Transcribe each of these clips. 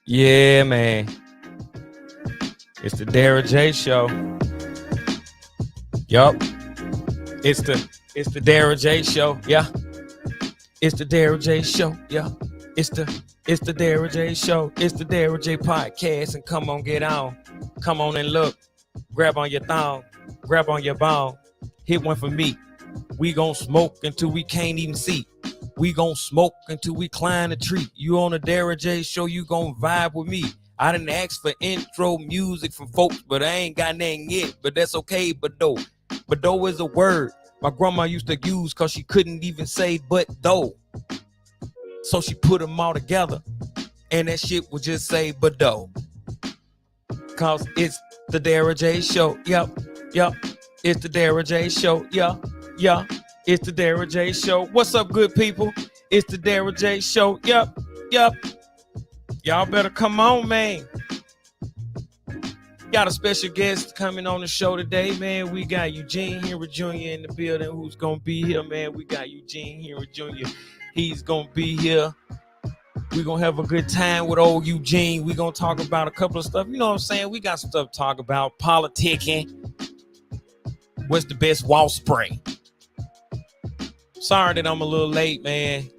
Yeah, man. It's the Darrell J show. Yup. It's the Darrell J show. Yeah. It's the Darrell J show. Yeah. It's the Darrell J show. It's the Darrell J podcast. And come on, get on. Come on and look. Grab on your thong. Grab on your bone. Hit one for me. We gon' smoke until we can't even see. We gon' smoke until we climb the tree. You on the Darrell J show, you gon' vibe with me. I didn't ask for intro music from folks, but I ain't got nothing yet. But that's okay, but though. But though is a word my grandma used to use cause she couldn't even say but though. So she put them all together and that shit would just say but though. Cause it's the Darrell J show. Yup. It's the Darrell J show. Yeah. It's the Darrell J show. What's up, good people? It's the Darrell J show. Yup. Y'all better come on, man. Got a special guest coming on the show today, man. We got Eugene Henry Jr. in the building who's gonna be here, man. We got Eugene Henry Jr. He's gonna be here. We're gonna have a good time with old Eugene. We're gonna talk about a couple of stuff. You know what I'm saying? We got some stuff to talk about. Politicking. What's the best wall spray? Sorry that I'm a little late, man.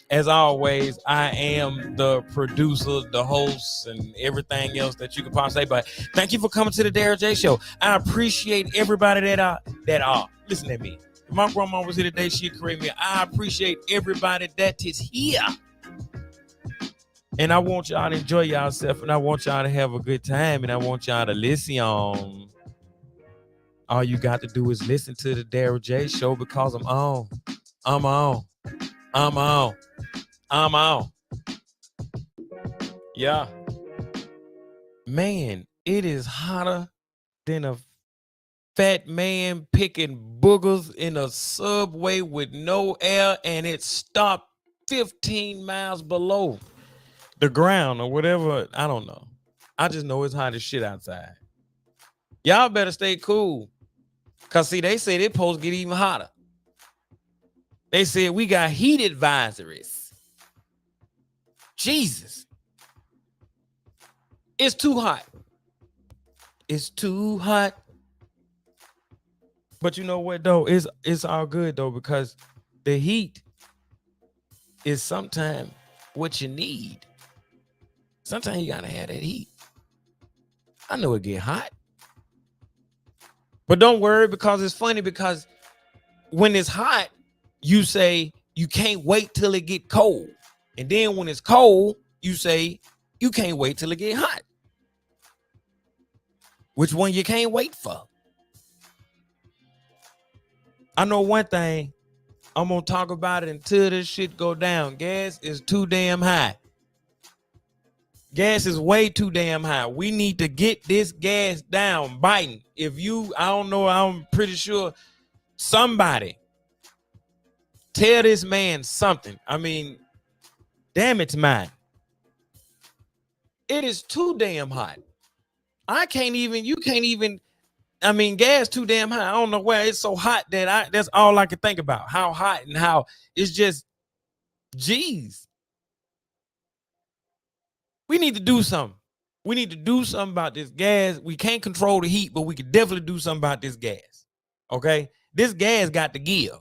As always, I am the producer, the host, and everything else that you could possibly say. But thank you for coming to the Darrell J show. I appreciate everybody that listen to me. If my grandma was here today, she'd correct me. I appreciate everybody that is here. And I want y'all to enjoy yourself, and I want y'all to have a good time, and I want y'all to listen on. All you got to do is listen to the Darrell J show because I'm on. Yeah. Man, it is hotter than a fat man picking boogers in a subway with no air, and it stopped 15 miles below the ground or whatever. I don't know. I just know it's hot as shit outside. Y'all better stay cool. Cause see, they said it's supposed to get even hotter. They said we got heat advisories. Jesus. It's too hot. It's too hot. But you know what though? It's all good though, because the heat is sometimes what you need. Sometimes you gotta have that heat. I know it get hot. But don't worry, because it's funny, because when it's hot, you say you can't wait till it get cold. And then when it's cold, you say you can't wait till it get hot. Which one you can't wait for? I know one thing. I'm going to talk about it until this shit go down. Gas is too damn high. Gas is way too damn high. We need to get this gas down. Biden, I don't know, I'm pretty sure somebody tell this man something. I mean, damn, it's mine. It is too damn hot. You can't even, I mean, gas too damn high. I don't know why it's so hot that's all I can think about. How hot and how it's just, geez. We need to do something. We need to do something about this gas. We can't control the heat, but we can definitely do something about this gas. Okay? This gas got to give.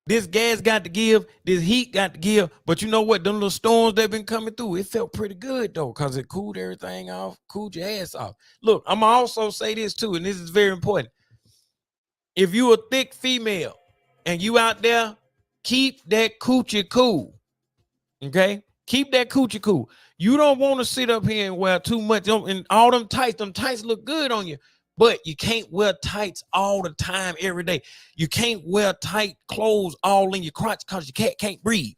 This gas got to give. This heat got to give. But you know what? Them little storms that been coming through, it felt pretty good, though, because it cooled everything off, cooled your ass off. Look, I'm going to also say this, too, and this is very important. If you a thick female and you out there, keep that coochie cool. Okay? Keep that coochie cool. You don't want to sit up here and wear too much. And all them tights look good on you. But you can't wear tights all the time, every day. You can't wear tight clothes all in your crotch because your cat can't breathe.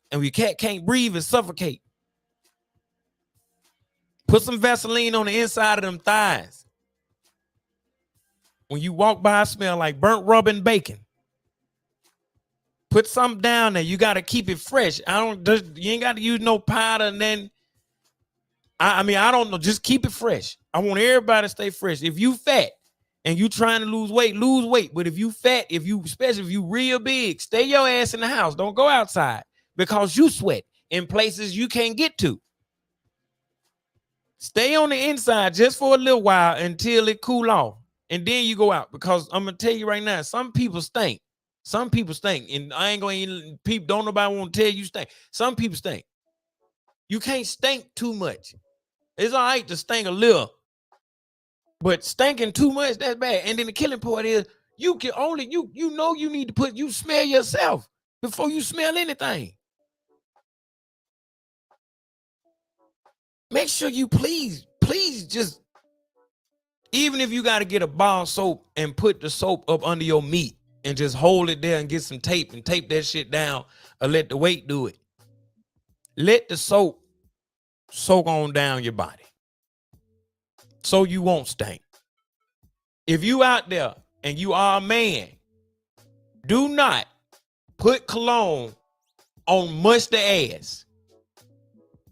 And when your cat can't breathe, it suffocate. Put some Vaseline on the inside of them thighs. When you walk by, it smell like burnt rubber and bacon. Put something down there. You got to keep it fresh. You ain't got to use no powder. And then, I don't know. Just keep it fresh. I want everybody to stay fresh. If you fat and you trying to lose weight, lose weight. But if you fat, especially if you real big, stay your ass in the house. Don't go outside because you sweat. in places you can't get to. Stay on the inside just for a little while until it cool off. And then you go out, because I'm gonna tell you right now, some people stink. Some people stink. And I ain't gonna people, don't nobody want to tell you stink. Some people stink. You can't stink too much. It's all right to stink a little, but stinking too much, that's bad. And then the killing part is you can only you know you need to you smell yourself before you smell anything. Make sure you please just, even if you got to get a bar of soap and put the soap up under your meat and just hold it there and get some tape and tape that shit down, or let the weight do it. Let the soap soak on down your body so you won't stink. If you out there and you are a man, do not put cologne on musty ass.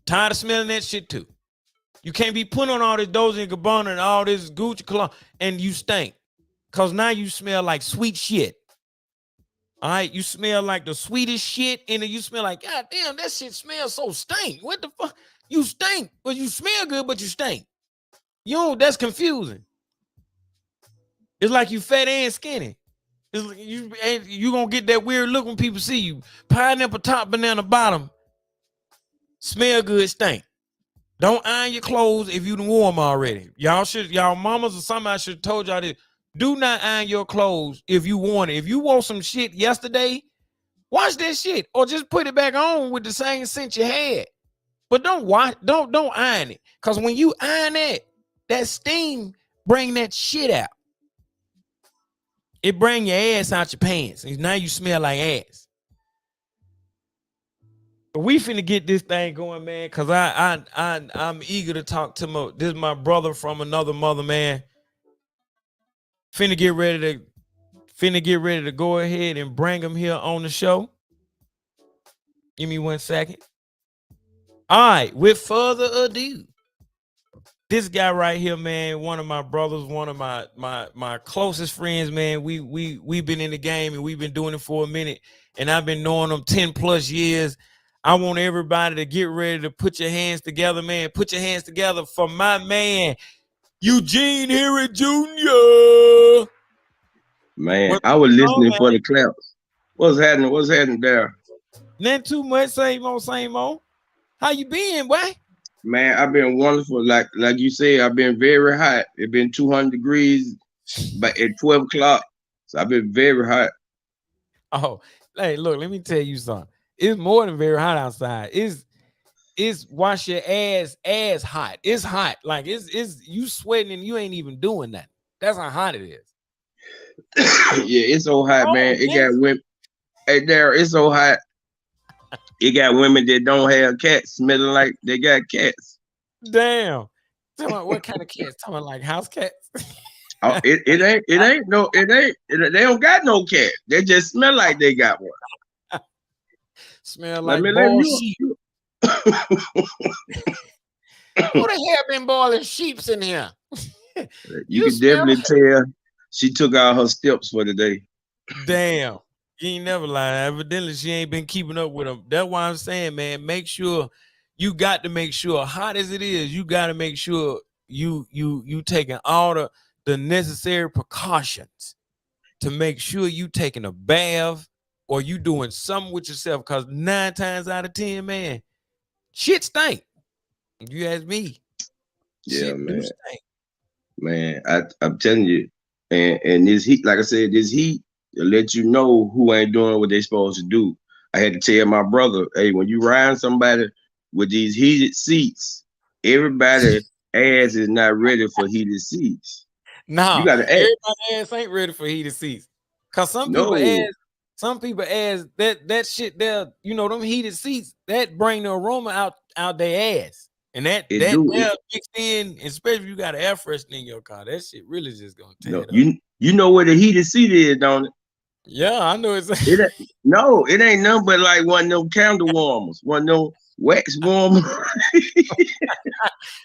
Tired of smelling that shit too. You can't be putting on all this Dolce & Gabbana and all this Gucci cologne and you stink. Because now you smell like sweet shit. All right? You smell like the sweetest shit, and then you smell like, God damn, that shit smells so stink. What the fuck? You stink. But you smell good, but you stink. That's confusing. It's like you fat and skinny. It's like you gonna get that weird look when people see you. Pineapple top, banana bottom. Smell good, stink. Don't iron your clothes if you done warm already. Y'all mamas or somebody should have told y'all this. Do not iron your clothes if you want it. If you wore some shit yesterday, wash that shit or just put it back on with the same scent you had. But don't iron it. Because when you iron that steam bring that shit out. It bring your ass out your pants. And now you smell like ass. We finna get this thing going, man, because I'm eager to talk to this is my brother from another mother, man. Finna get ready to go ahead and bring him here on the show. Give me 1 second. All right, with further ado, this guy right here, man, one of my brothers, one of my closest friends, man. We've been in the game and we've been doing it for a minute, and I've been knowing him 10 plus years. I want everybody to get ready to put your hands together, man. Put your hands together for my man, Eugene Henry Jr. Man, I was listening for the claps. What's happening there? Nothing too much, same old. How you been, boy? Man, I've been wonderful. Like you said, I've been very hot. It's been 200 degrees but at 12 o'clock. So I've been very hot. Oh, hey, look, let me tell you something. It's more than very hot outside. It's wash your ass hot. It's hot. Like it's you sweating and you ain't even doing that. That's how hot it is. Yeah, it's so hot, man. It got women. Hey, Darrell, it's so hot. It got women that don't have cats smelling like they got cats. Damn. Tell me what kind of cats? Tell me like house cats. Oh, it ain't. They don't got no cat. They just smell like they got one. Smell like boiled sheep. Who the hell been boiling sheeps in here? You can definitely tell she took out her steps for the day. Damn. You ain't never lied. Evidently, she ain't been keeping up with them. That's why I'm saying, man, make sure you got to make sure, hot as it is, you got to make sure you taking all the necessary precautions to make sure you taking a bath or you doing something with yourself, because 9 times out of 10, man, shit stink. If you ask me. Yeah, shit man. Do stink. Man, I'm telling you, and this heat, like I said, this heat will let you know who ain't doing what they supposed to do. I had to tell my brother, hey, when you ride somebody with these heated seats, everybody ass is not ready for heated seats. No, you gotta everybody ass ain't ready for heated seats. Cause some people ass that shit there, them heated seats that bring the aroma out their ass. And that mixed in, especially if you got an air freshener in your car, that shit really just gonna tear it up. You know where the heated seat is, don't it? Yeah, I know it ain't nothing but like one of them candle warmers, one of them wax warmers.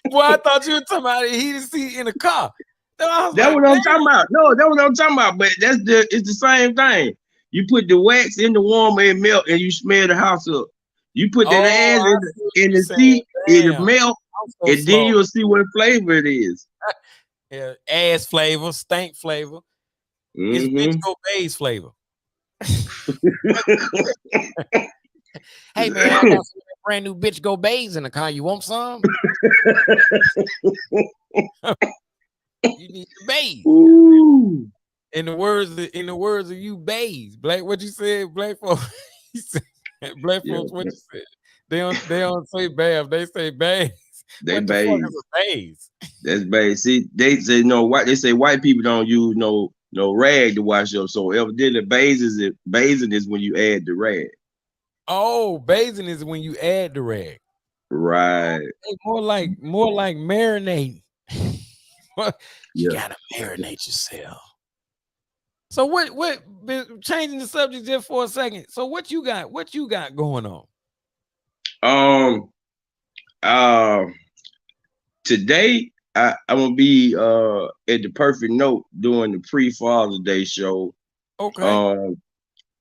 Boy, I thought you were talking about a heated seat in a car. That's what I'm talking about. No, that's what I'm talking about. But it's the same thing. You put the wax in the warmer and melt, and you smell the house up. You put that Oh, ass I see what in you the saying. seat, it'll Damn, melt, I'm so and then slow. you'll see what flavor it is. Yeah, ass flavor, stank flavor. It's bitch Mm-hmm. go beige flavor. Hey man, I got some brand new bitch go beige in the car. You want some? You need the beige. Ooh. In the words of you beige. Black, what you said, black folks. He said, black Yeah, folks, what you said? They don't say bath, they say beige. they What the fuck is beige. a beige? That's beige. See, they say no white. They say white people don't use no rag to wash up. So evidently, bathing is when you add the rag. Oh, bathing is when you add the rag. Right. Hey, more like marinate. You Yeah. gotta marinate yourself. So changing the subject just for a second. So what you got? What you got going on? Um. Uh. Today, I'm gonna be at the Perfect Note doing the pre-Father's Day show. Okay. Um.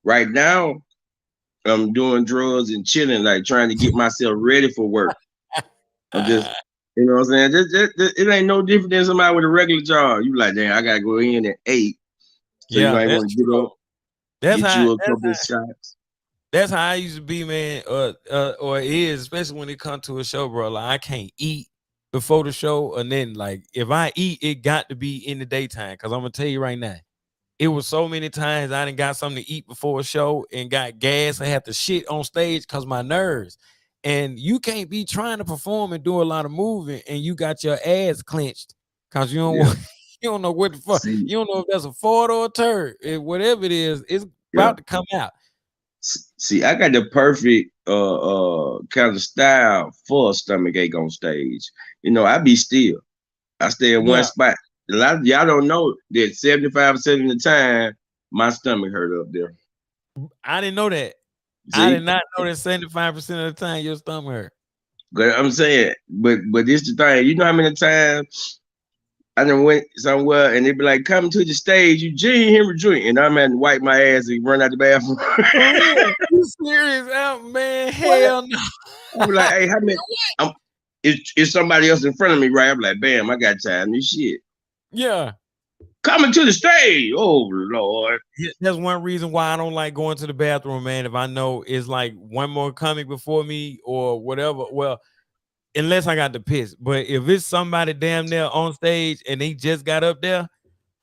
Right now, I'm doing drugs and chilling, like trying to get myself ready for work. I'm just, you know what I'm saying? It ain't no different than somebody with a regular job. You like, damn, I gotta go in at 8. So you Yeah, might that's want to get up, true. That's get how you a that's couple of how shots. that's how I used to be, man. Or it is, especially when it comes to a show, bro. Like I can't eat before the show, and then like if I eat, it got to be in the daytime. Cause I'm gonna tell you right now, it was so many times I done got something to eat before a show and got gas. I had to shit on stage because my nerves. And you can't be trying to perform and do a lot of moving, and you got your ass clenched because you don't Yeah. want, you don't know what the fuck. See, You don't know if that's a fart or a turd. Whatever it is, it's yeah. about to come out. See, I got the perfect kind of style for a stomach ache on stage. I be still. I stay in one Yeah, spot. A lot of y'all don't know that 75% of the time my stomach hurt up there. I didn't know that. I did See? not know that 75% of the time your stomach hurt. But I'm saying, but this the thing. You know how many times I done went somewhere and they be like, come to the stage, Eugene Henry Jr. And I'm having to wipe my ass and run out the bathroom. For real? You serious out, man? What? Hell no. I be like, hey, how many? I'm, it's somebody else in front of me, right? I'm like, bam, I got time. This shit. Yeah. Coming to the stage. Oh, Lord. Yeah, that's one reason why I don't like going to the bathroom, man. If I know it's like one more comic before me or whatever, well, unless I got to piss. But if it's somebody damn near on stage and they just got up there,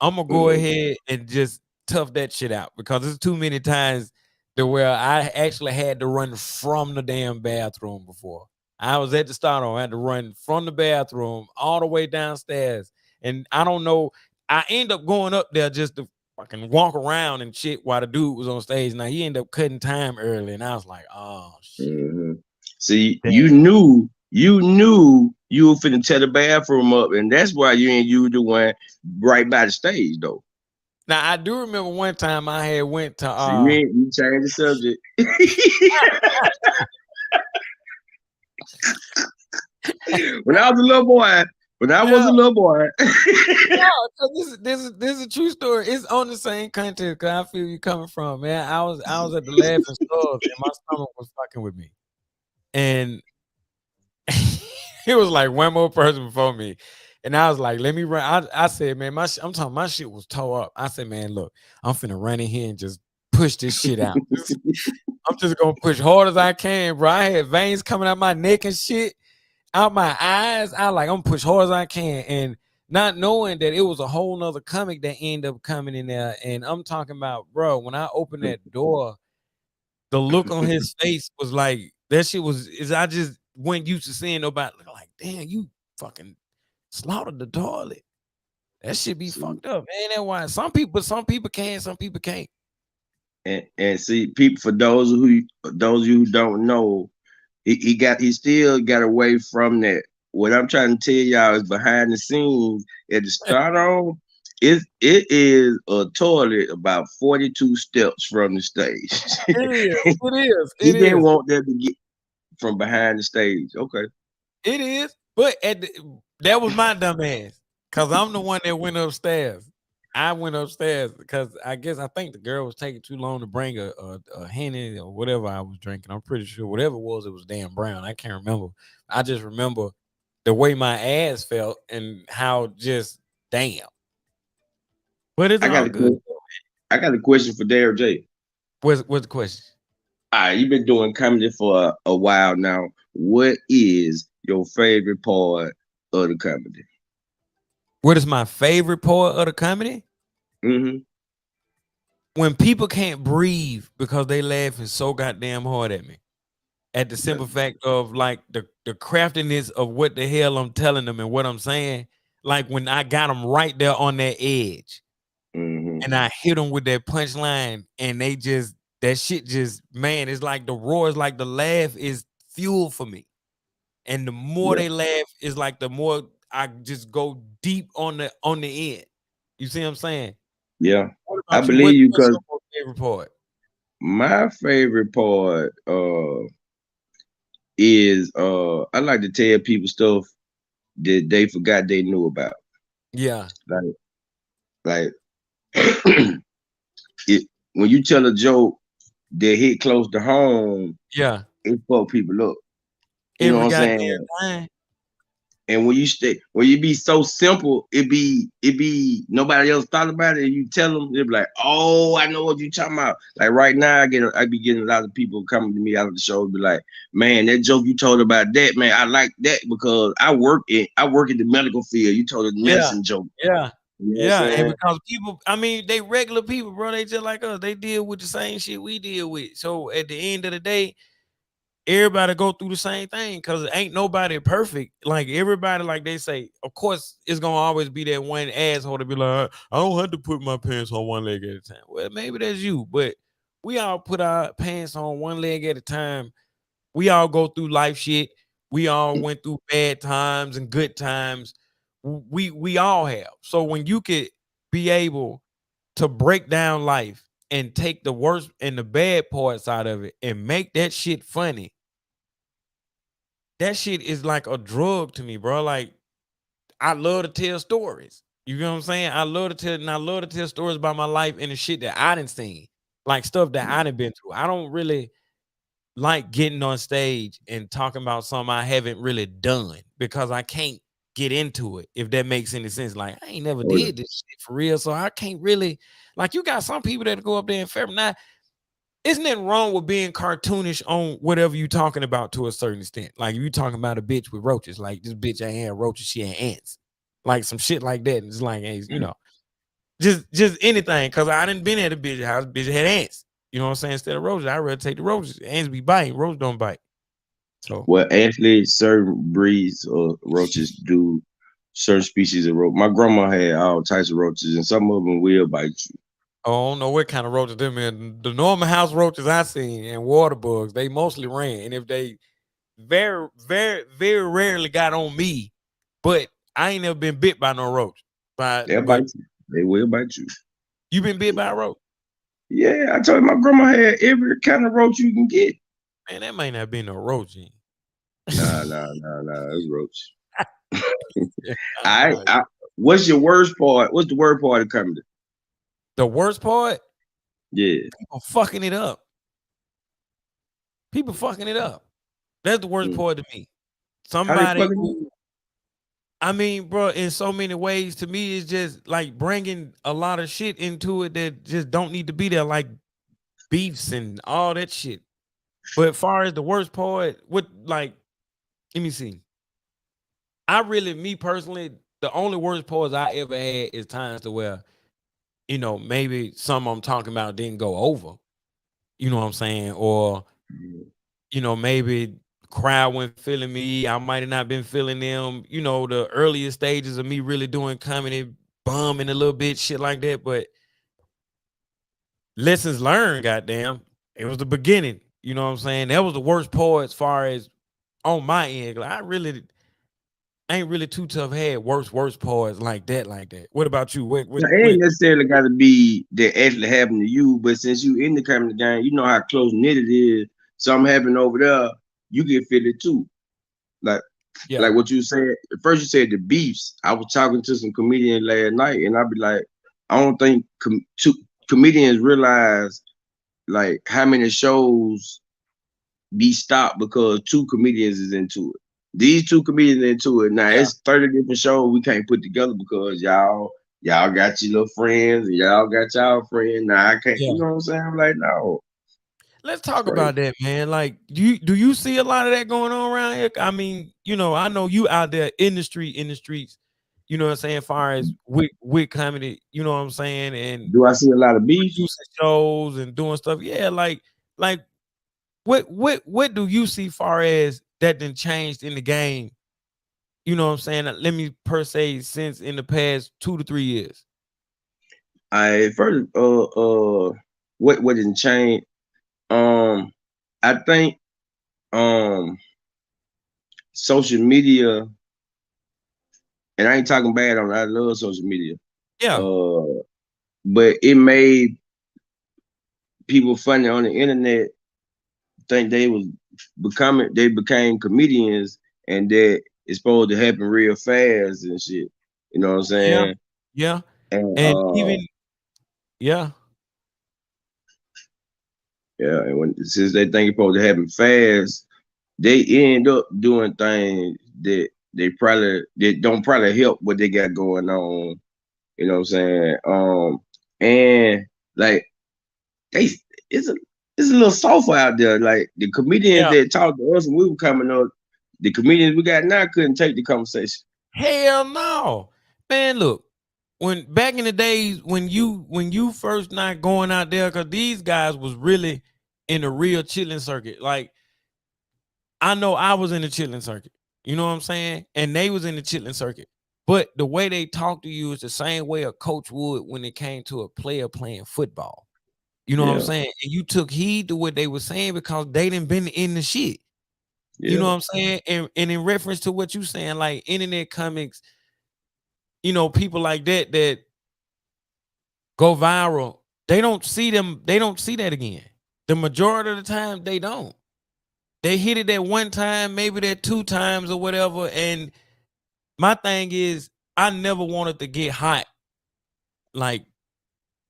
I'm gonna go Mhm. ahead and just tough that shit out because it's too many times to where I actually had to run from the damn bathroom before. I was at the start on, I had to run from the bathroom all the way downstairs. And I don't know, I end up going up there just to fucking walk around and shit while the dude was on stage. Now he ended up cutting time early, and I was like, oh shit. Mhm. See, Damn. you were finna tear the bathroom up, and that's why you the one right by the stage, though. Now I do remember one time I had went to So you changed the subject. When I was a little boy, when I was yeah. a little boy. No, so this is a true story. It's on the same content because I feel you coming from, man. I was at the Laughing Stars and my stomach was fucking with me, and it was like one more person before me, and I was like, "Let me run." I said, "Man, I'm talking. My shit was tore up." I said, "Man, look, I'm finna run in here and just push this shit out. I'm just gonna push hard as I can, bro. I had veins coming out my neck and shit." Out my eyes. I like I'm push hard as I can, and not knowing that it was a whole nother comic that ended up coming in there. And I'm talking about, bro, when I opened that door, the look on his face was like that shit was is I just wasn't used to seeing nobody like, damn, you fucking slaughtered the toilet. That shit be See, fucked up, man. That's why some people can, some people can't. and see, people, for those of you who don't know, he still got away from that. What I'm trying to tell y'all is behind the scenes at the start on, it is a toilet about 42 steps from the stage. It is, it is, He it didn't is, want that to get from behind the stage. Okay. it is. But that was my dumb ass. Cause I'm the one that went upstairs. I went upstairs because I think the girl was taking too long to bring a Henny or whatever I was drinking. I'm pretty sure whatever it was damn brown. I can't remember. I just remember the way my ass felt and how just damn. But it's I got all a good. que- I got a question for Darrell J. What's the question? All right, you've been doing comedy for a while now. What is your favorite part of the comedy? What is my favorite part of the comedy? Mm-hmm. When people can't breathe because they laughing so goddamn hard at me. At the simple fact of like the craftiness of what the hell I'm telling them and what I'm saying. Like when I got them right there on that edge Mm-hmm. and I hit them with that punchline and they just that shit just man, it's like the roar is like the laugh is fuel for me. And the more Yeah. they laugh is like the more I just go deep on the end. You see what I'm saying? Yeah. What I about you? believe you What's because your most favorite part? my favorite part is I like to tell people stuff that they forgot they knew about. Yeah, Like like it when you tell a joke that hit close to home, yeah. it fuck people up. You know what Every I'm goddamn saying? time. And when you be so simple, it be nobody else thought about it. And you tell them, they be like, "Oh, I know what you talking about." Like right now, I be getting a lot of people coming to me out of the show, be like, "Man, that joke you told about that, man, I like that because I work in the medical field. You told a Yeah, medicine joke." yeah, You know what I'm yeah. And saying? because people, I mean, they regular people, bro. They just like us. They deal with the same shit we deal with. So at the end of the day, everybody go through the same thing because ain't nobody perfect. Like everybody, like they say, of course, it's gonna always be that one asshole to be like, I don't have to put my pants on one leg at a time. Well, maybe that's you, but we all put our pants on one leg at a time. We all go through life shit. We all went through bad times and good times. We all have. So when you could be able to break down life and take the worst and the bad parts out of it and make that shit funny, that shit is like a drug to me, bro. Like I love to tell stories. You know what I'm saying? I love to tell stories about my life and the shit that I didn't seen, like stuff that I didn't been through. I don't really like getting on stage and talking about something I haven't really done because I can't get into it, if that makes any sense. Like I ain't never Oh yeah. did this shit for real. So I can't really like you got some people that go up there and fair. Now, isn't it wrong with being cartoonish on whatever you talking about to a certain extent? Like if you talking about a bitch with roaches, like this bitch ain't had roaches, she had ants. Like some shit like that. And it's like, hey, just anything. Cause I didn't been at a bitch house, bitch had ants. You know what I'm saying? Instead of roaches, I'd rather take the roaches. Ants be biting, roaches don't bite. So Well, actually, certain breeds of roaches do certain species of roach. My grandma had all types of roaches, and some of them will bite you. I don't know what kind of roaches them in. The normal house roaches I seen and water bugs, they mostly ran. And if they very rarely got on me, but I ain't never been bit by no roach. They'll But bite you. They will bite you. you been bit by a roach? Yeah, I told you my grandma had every kind of roach you can get. Man, that might not be no roach. Gene. Nah. It's roach. Nah. I what's your worst part? What's the worst part of comedy? The worst part, Yeah. people fucking it up. People fucking it up. That's the worst Mm. part to me. How they Somebody fucking who, I mean, bro, in so many ways, to me, it's just like bringing a lot of shit into it that just don't need to be there, like beefs and all that shit. But as far as the worst part, what like, let me see. I really, me personally, the only worst parts I ever had is times to where, maybe some I'm talking about didn't go over. You know what I'm saying? Or, maybe crowd wasn't feeling me. I might have not been feeling them, the earlier stages of me really doing comedy, bumming a little bit, shit like that. But lessons learned, goddamn. It was the beginning. You know what I'm saying? That was the worst part as far as on my end. Like, I really ain't really too tough had worst parts like that, like that. What about you? Now, it ain't necessarily got to be that actually happened to you, but since you in the comedy game, you know how close knit it is. Something happened over there, you can feel it too. Like Yeah. like what you said. First you said the beefs. I was talking to some comedian last night, and I'd be like, I don't think comedians realize like how many shows be stopped because two comedians is into it. These two comedians into it. Now Yeah, it's 30 different shows we can't put together because y'all got your little friends and y'all got y'all friends. Now I can't, you yeah. know what I'm saying? I'm like, no, Let's it's talk crazy. about that, man. Like, do you see a lot of that going on around here? I mean, I know you out there in the streets, you know what I'm saying, far as with comedy, you know what I'm saying, and Do I see a lot of beef? producing shows and doing stuff. Yeah, like what do you see far as that then changed in the game? You know what I'm saying? Let me per se since in the past 2 to 3 years. I first what didn't change? I think um social media, and I ain't talking bad on it, I love social media. Yeah, Uh but it made people funny on the internet think they became comedians and that it's supposed to happen real fast and shit. You know what I'm yeah, saying? yeah, And and even yeah, yeah, and since they think it's supposed to happen fast, they end up doing things that they don't probably help what they got going on. You know what I'm saying? And like they it's a it's a little soft out there. Like the comedians yeah. that talked to us when we were coming up, the comedians we got now couldn't take the conversation. Hell no, man. Look, when back in the days when you first not going out there, cause these guys was really in the real chilling circuit. Like I know I was in the chilling circuit. You know what I'm saying? And they was in the chilling circuit. But the way they talk to you is the same way a coach would when it came to a player playing football. You know what I'm Yeah, saying? And you took heed to what they were saying because they didn't been in the shit. You know yeah, what I'm saying? And in reference to what you saying, like internet comics, people like that go viral, they don't see that again. The majority of the time they don't. They hit it that one time, maybe that two times or whatever. And my thing is, I never wanted to get hot like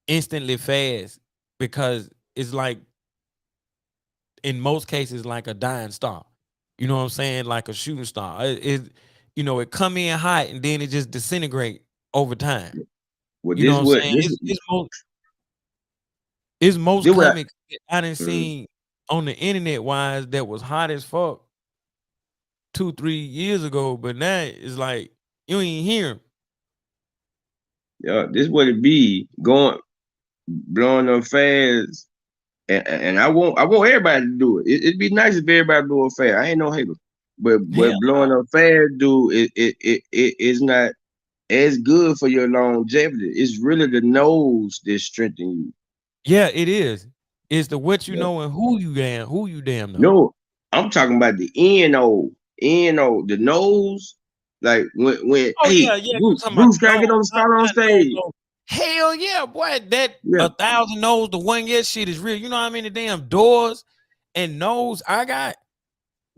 instantly fast because it's like in most cases like a dying star. You know what I'm saying? Like a shooting star. It come in hot and then it just disintegrate over time. well, You know what I'm saying? It's most this what comics that I didn't mm, see on the internet wise that was hot as fuck 2 3 years ago, but now it's like you ain't hear 'em. yeah, this what it be going blowing them fast, and I want everybody to do it. It'd be nice if everybody do it fast. I ain't no hater, but Hell blowing no. up fast, dude, it's not as good for your longevity. It's really the nose that strengthen Yeah, it is. It's the what you you. know and who you damn know. No, I'm talking about the N-O, the nose. Like when Oh yeah, hey, yeah. You talking about Bruce, the can I get nose? on the start on Not nose, stage? nose. Hell yeah, boy. That Yeah, 1,000 nose to 1 year shit is real. You know how many damn doors and nose I got?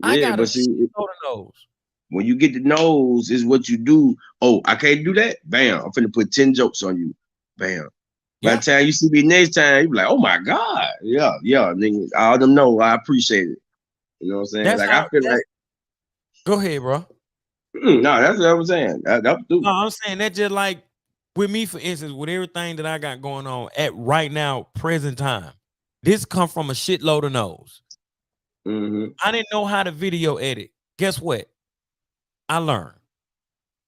I yeah, got a but see, shitload of nose. when you get the nose, is what you do. Oh, I can't do that. Bam, I'm finna put 10 jokes on you. Bam. By the Yeah, time you see me next time, you be like, oh my God. Yeah, yeah, nigga. All them know I appreciate it. You know what I'm saying? that's Like I how. feel That's like, go ahead, bro. no, that's what I'm saying. That's No, do. I'm saying that just like with me, for instance, with everything that I got going on at right now, present time. This come from a shitload of nose. Mm-hmm. I didn't know how to video edit. Guess what? I learned.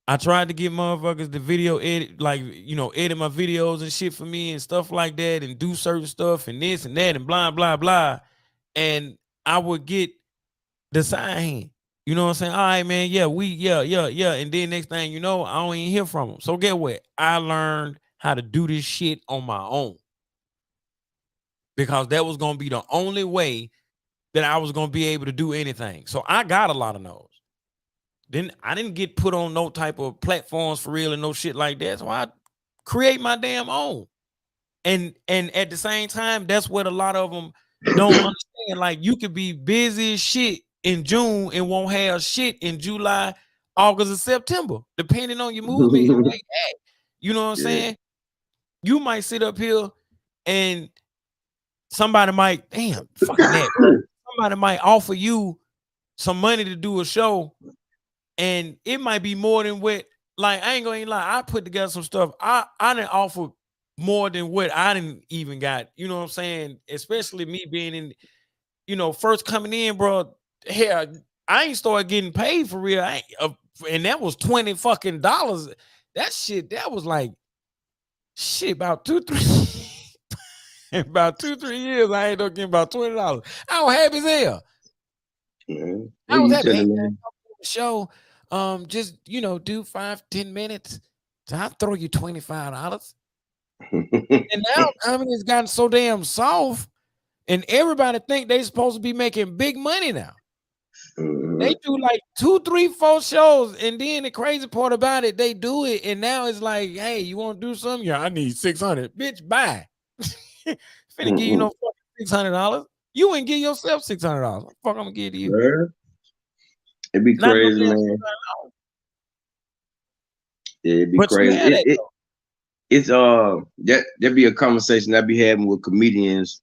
I tried to get motherfuckers to video edit, like edit my videos and shit for me and stuff like that, and do certain stuff and this and that and blah blah blah. And I would get the side hand. You know what I'm saying? All right, man. Yeah, yeah. And then next thing you know, I don't even hear from them. So get what? I learned how to do this shit on my own because that was gonna be the only way that I was gonna be able to do anything. So I got a lot of those. Then I didn't get put on no type of platforms for real and no shit like that. So I create my damn own. And at the same time, that's what a lot of them don't understand. Like you could be busy as shit in June and won't have shit in July, August, or September, depending on your movement and where you at. You know what I'm Yeah. saying? You might sit up here and somebody might, damn, fucking that. Somebody might offer you some money to do a show, and it might be more than what. Like I ain't gonna lie, I put together some stuff. I didn't offer more than what I didn't even got. You know what I'm saying? Especially me being in, first coming in, bro. Hell, I ain't started getting paid for real. And that was 20 fucking dollars. That shit, that was like shit about two, three. In about 2, 3 years, I ain't up getting about $20. I was happy as hell. What I was you happy. Hey, telling man, me? come on the show. Just do 5, 10 minutes. So I'll throw you $25. And now comedy has gotten so damn soft, and everybody think they supposed to be making big money now. They do like 2, 3, 4 shows, and then the crazy part about it, they do it, and now it's like, hey, you want to do something? Yeah, I need 600. Bitch, bye. Finna give you no fucking $600. You ain't give yourself $600. What the fuck I'm gonna give to you? Bruh, it'd be Not no crazy, damn man. $600. Yeah, it'd be But you crazy. had that though. It's that be a conversation I be having with comedians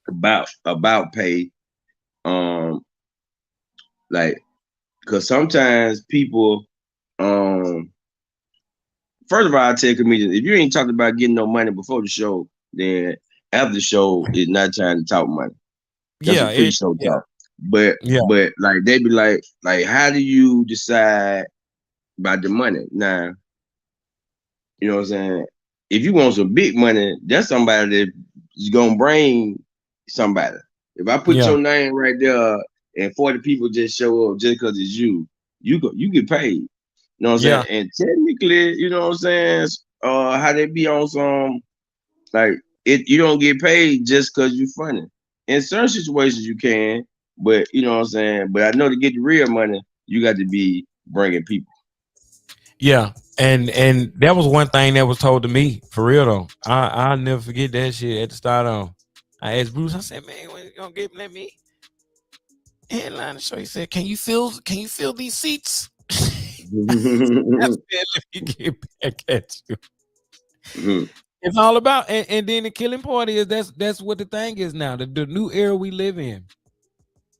about pay. Um, like, cause sometimes people, um, first of all, I tell comedians, if you ain't talking about getting no money before the show, then after the show is not time to talk money. That's Yeah, some pre-show yeah, talk. But yeah, like they be like how do you decide about the money? Now, you know what I'm saying? If you want some big money, that's somebody that is gonna bring somebody. If I put yeah, your name right there and 40 people just show up just because it's you get paid. You know what I'm yeah, saying? And technically, you know what I'm saying? How they be on some like you don't get paid just because you're funny. In certain situations you can, but you know what I'm saying? But I know to get the real money, you got to be bringing people. yeah. And that was one thing that was told to me for real though. I'll never forget that shit at the start on. I asked Bruce, I said, man, when you gonna let me headline the show? He said, can you feel these seats? I said, let me get back at you. It's all about, and then the killing part is that's what the thing is now. The new era we live in,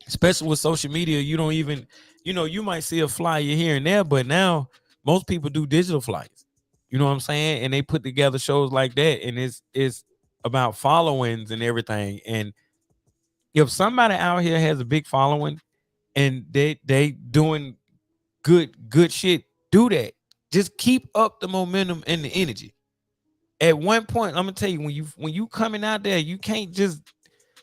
especially with social media, you don't even, you might see a flyer here and there, but now most people do digital flyers. You know what I'm saying? And they put together shows like that, and it's about followings and everything. And if somebody out here has a big following and they doing good shit, do that. Just keep up the momentum and the energy. At one point, I'm gonna tell you, when you coming out there, you can't just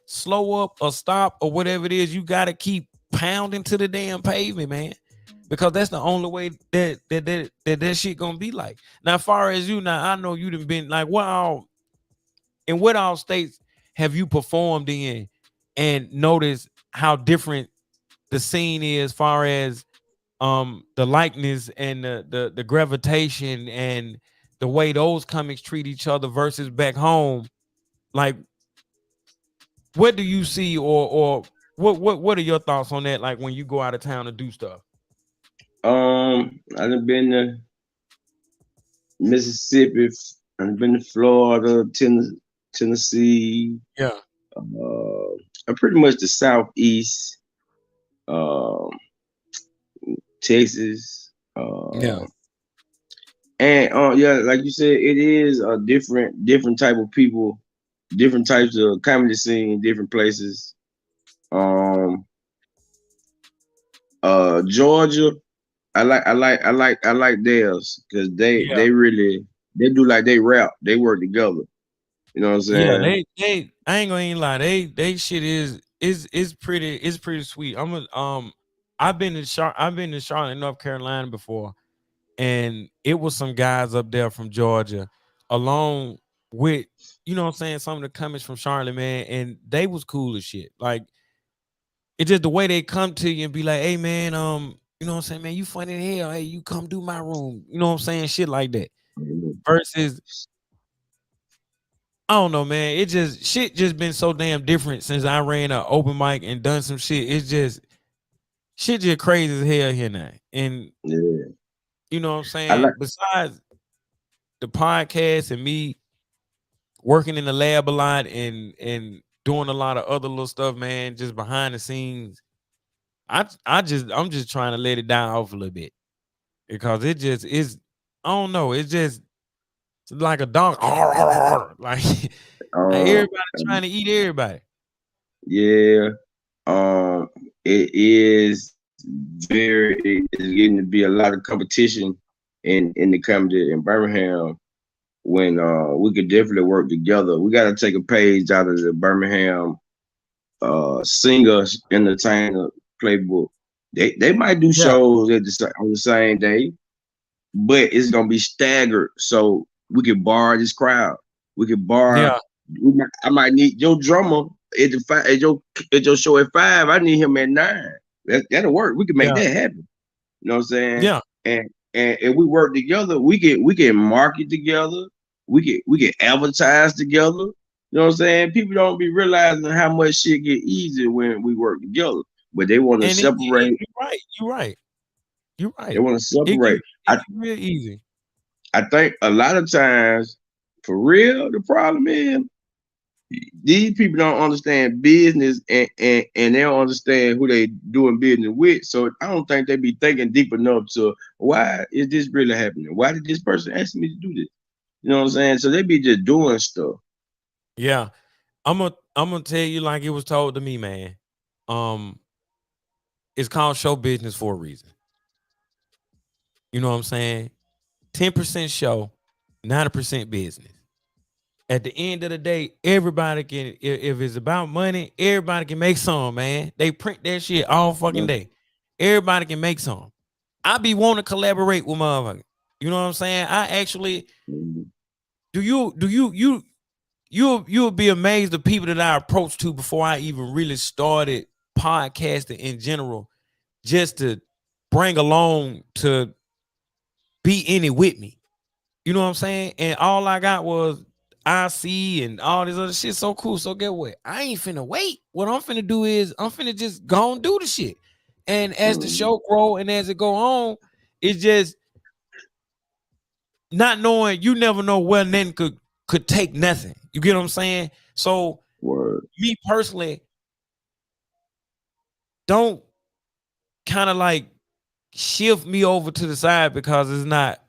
slow up or stop or whatever it is. You gotta keep pounding to the damn pavement, man. Because that's the only way that shit gonna be like. Now, as far as you now, I know you done been like what all states have you performed in and noticed how different the scene is, as far as the likeness and the gravitation and the way those comics treat each other versus back home. Like, what do you see, or what are your thoughts on that? Like when you go out of town to do stuff. I done been to Mississippi, I've been to Florida, Tennessee, Yeah, pretty much the Southeast, um, Texas, yeah, and yeah, like you said, it is a different type of people, different types of comedy scene, different places. Um, Georgia, I like theirs because they yeah, they really they do like they rap, they work together. You know what I'm yeah. saying? They I ain't gonna even lie. They shit is pretty sweet. I've been to Charlotte, North Carolina before, and it was some guys up there from Georgia, along with, what I'm saying, some of the comments from Charlotte, man, and they was cool as shit. Like, it's just the way they come to you and be like, hey man, you know what I'm saying, man, you funny as hell. Hey, you come do my room. You know what I'm saying? Shit like that. Mhm. Versus, I don't know, man. It just shit just been so damn different since I ran an open mic and done some shit. It's just shit just crazy as hell here now. And Yeah, you know what I'm I saying? like. Besides the podcast and me working in the lab a lot and doing a lot of other little stuff, man, just behind the scenes. I'm just trying to let it down off a little bit because it just is. I don't know. It's just like a dog, like Um, everybody trying to eat everybody. yeah. It is it's getting to be a lot of competition in the comedy in Birmingham when we could definitely work together. We got to take a page out of the Birmingham singer entertainer playbook. They might do Yeah, shows on the same day, but it's gonna be staggered. So we can borrow this crowd. We can borrow. yeah, I might need your drummer at your show at 5. I need him at 9. That'll work. We can make yeah, that happen. You know what I'm saying? yeah. And and we work together. We can market together. We can advertise together. You know what I'm saying? People don't be realizing how much shit get easy when we work together. But they want to And separate. you're right. You're right. You're They right. want to separate. It get real easy. I think a lot of times, for real, the problem is these people don't understand business and they don't understand who they doing business with. So I don't think they be thinking deep enough to why is this really happening? Why did this person ask me to do this? You know what I'm saying? So they be just doing stuff. Yeah. I'm gonna tell you like it was told to me, man. Um, it's called show business for a reason. You know what I'm saying? 10% show, 90% business. At the end of the day, everybody can if it's about money, everybody can make some, man. They print that shit all fucking day. Everybody can make some. I be wanting to collaborate with motherfuckers. You know what I'm saying? I actually Mm-hmm. you'll be amazed the people that I approached to before I even really started podcasting in general, just to bring along to be in it with me. You know what I'm saying? And all I got was IC and all this other shit. So cool. So get what? I ain't finna wait. What I'm finna do is I'm finna just go and do the shit. And as the Mm-hmm. show grow and as it go on, it's just not knowing. You never know where nothing could take nothing. You get what I'm saying? So Word. me personally, don't kind of like shift me over to the side because it's not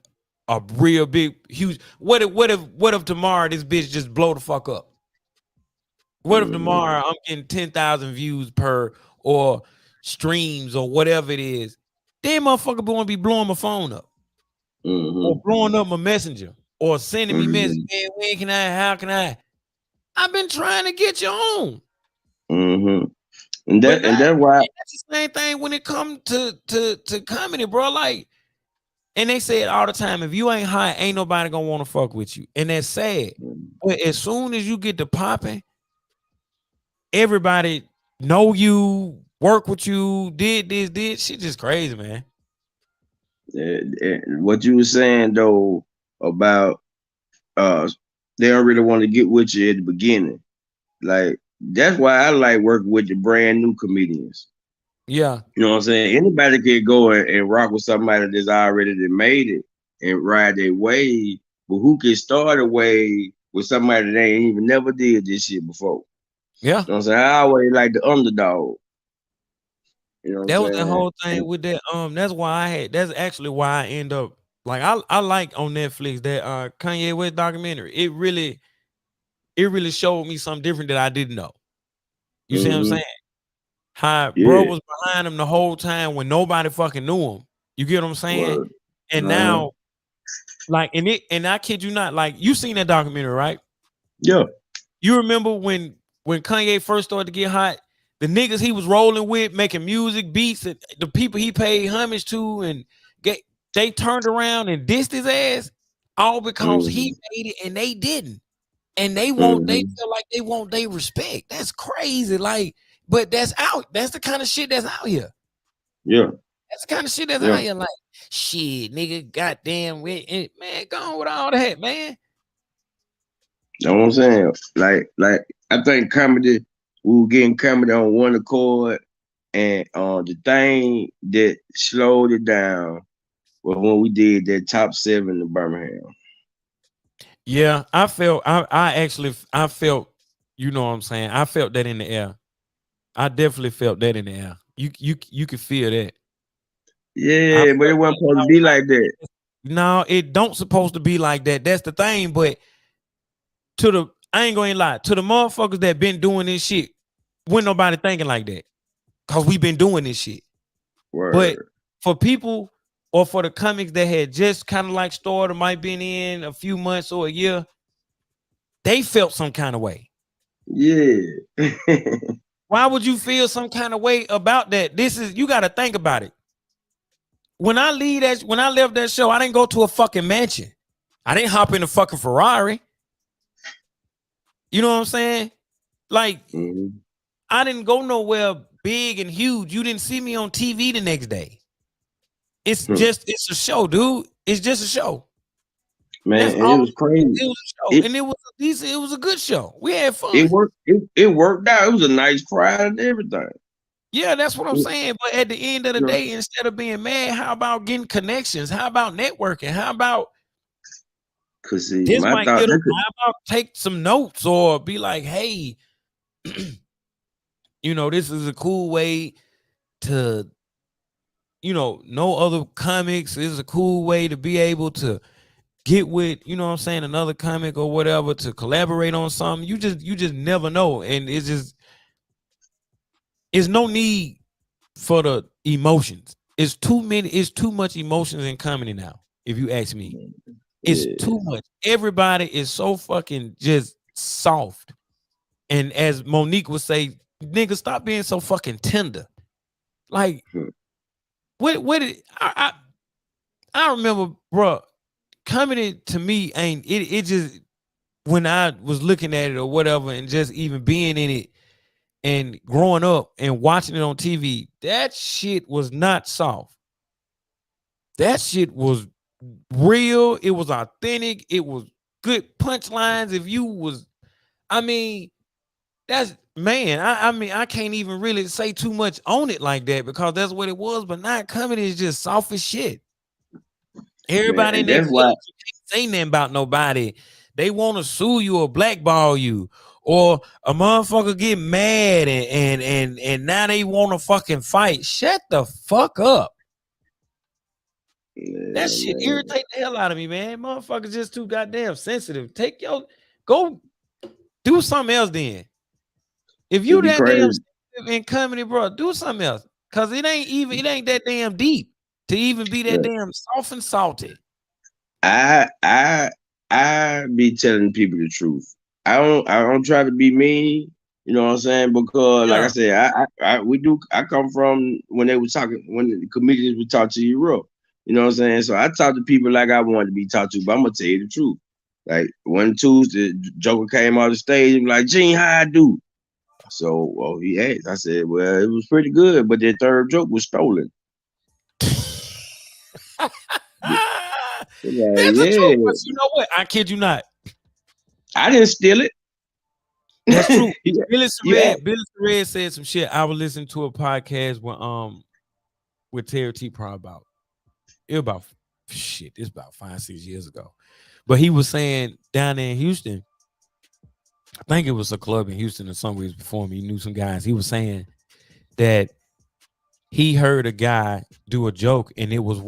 a real big huge. What if tomorrow this bitch just blow the fuck up? What if Mm-hmm. tomorrow I'm getting 10,000 views per or streams or whatever it is? Then motherfucker want to be blowing my phone up or Mm-hmm. blowing up my messenger or sending me messages. Mm-hmm. Man, when can I? How can I? I've been trying to get you on. Mm-hmm. But not That's why. and that's the same thing when it comes to comedy, bro. Like, and they say it all the time, if you ain't hot, ain't nobody gonna want to fuck with you. And that's sad. But as soon as you get to popping, everybody know you, work with you, did this, did shit just crazy, man. What you were saying though about uh they don't really want to get with you at the beginning. Like that's why I like working with the brand new comedians. Yeah, You know what I'm saying? Anybody could go and rock with somebody that's already done made it and ride their wave, but who can start a wave with somebody that ain't even never did this shit before? yeah. You know what I'm saying? I always like the underdog. You know what I'm That was the saying? whole thing with that. That's why I had. That's actually why I end up like I like on Netflix that Kanye West documentary. It really showed me something different that I didn't know. You see what I'm Mm-hmm. saying? How bro Yeah. was behind him the whole time when nobody fucking knew him. You get what I'm saying? Word. And Uh-huh. now, like, and I kid you not, like you seen that documentary, right? Yeah. You remember when Kanye first started to get hot, the niggas he was rolling with, making music, beats, and the people he paid homage to, and get they turned around and dissed his ass, all because Mm-hmm. he made it and they didn't. And they Mm-hmm. feel like they want their respect. That's crazy. Like, but that's out. That's the kind of shit that's out here. Yeah. That's the kind of shit that's out Yeah. here. Like, shit, nigga, goddamn, man, go on with all that, man. You know what I'm saying? Like I think comedy, we were getting comedy on one accord, and the thing that slowed it down was when we did that top 7 in Birmingham. Yeah, I felt, you know what I'm saying? I felt that in the air. I definitely felt that in the air. You could feel that. I Yeah, but it felt wasn't that supposed to be like that. no, it don't supposed to be like that. That's the thing. But to the I ain't gonna lie, to the motherfuckers that been doing this shit, when nobody thinking like that. Cause we been doing this shit. But Word. for people or for the comics that had just kind of like started or might been in a few months or a year, they felt some kind of way. Yeah. Why would you feel some kind of way about that? This is you gotta think about it. When I left that show, I didn't go to a fucking mansion. I didn't hop in a fucking Ferrari. You know what I'm saying? Like, Mhm. I didn't go nowhere big and huge. You didn't see me on TV the next day. Hmm. It's a show, dude. It's just a show. Man, That's and it all was crazy. it was a show. It And it was a good show. We had it fun. worked. It worked out. It was a nice crowd and everything. Yeah, that's what I'm It- saying. But at the end of the you know, day, instead of being mad, how about getting connections? How about networking? How about Cause see, this my might thought get them? that could, How about take some notes or be like, hey, this is a cool way to, know other comics. This is a cool way to be able to get with, what I'm saying, another comic or whatever to collaborate on something. You just never know. And it's no need for the emotions. It's too much emotions in comedy now, if you ask me. It's yeah, too much. Everybody is so fucking just soft. And as Monique would say, nigga, stop being so fucking tender. Like, hmm, what did I remember, bro, comedy to me ain't it just when I was looking at it or whatever and just even being in it and growing up and watching it on TV, that shit was not soft. That shit was real. It was authentic. It was good punchlines. If you was, I mean, that's man. I mean, I can't even really say too much on it like that because that's what it was. But not comedy is just soft as shit. man, Everybody in and their that's feelings. why. You can't say nothing about nobody. They want to sue you or blackball you, or a motherfucker get mad and now they want to fucking fight. Shut the fuck up. That Yeah, shit man, irritate the hell out of me, man. Motherfuckers just too goddamn sensitive. Go do something else then. If it'd you be that damn crazy. sensitive in comedy, bro, do something else. Cause it ain't that damn deep to even be that Yeah. damn soft and salty. I I I be telling people the truth. I don't try to be mean. You know what I'm saying? Because like I Yeah. said, I come from when they were talking when the comedians would talk to you real. You know what I'm saying? So I talk to people like I want to be talked to, but I'm gonna tell you the truth. Like one Tuesday, Joker came on the stage and like, Gene, how I do? So well, he asked. I said, well, it was pretty good, but that third joke was stolen. Like, That's the truth. yeah, But you know what? I kid you not. I didn't steal it. That's true. yeah, Billy yeah. Red, Billy Red said some shit. I was listening to a podcast with Terry T Pro about it about shit. It's about 5-6 years ago. But he was saying down there in Houston, I think it was a club in Houston or somewhere before me. He knew some guys. He was saying that he heard a guy do a joke and it was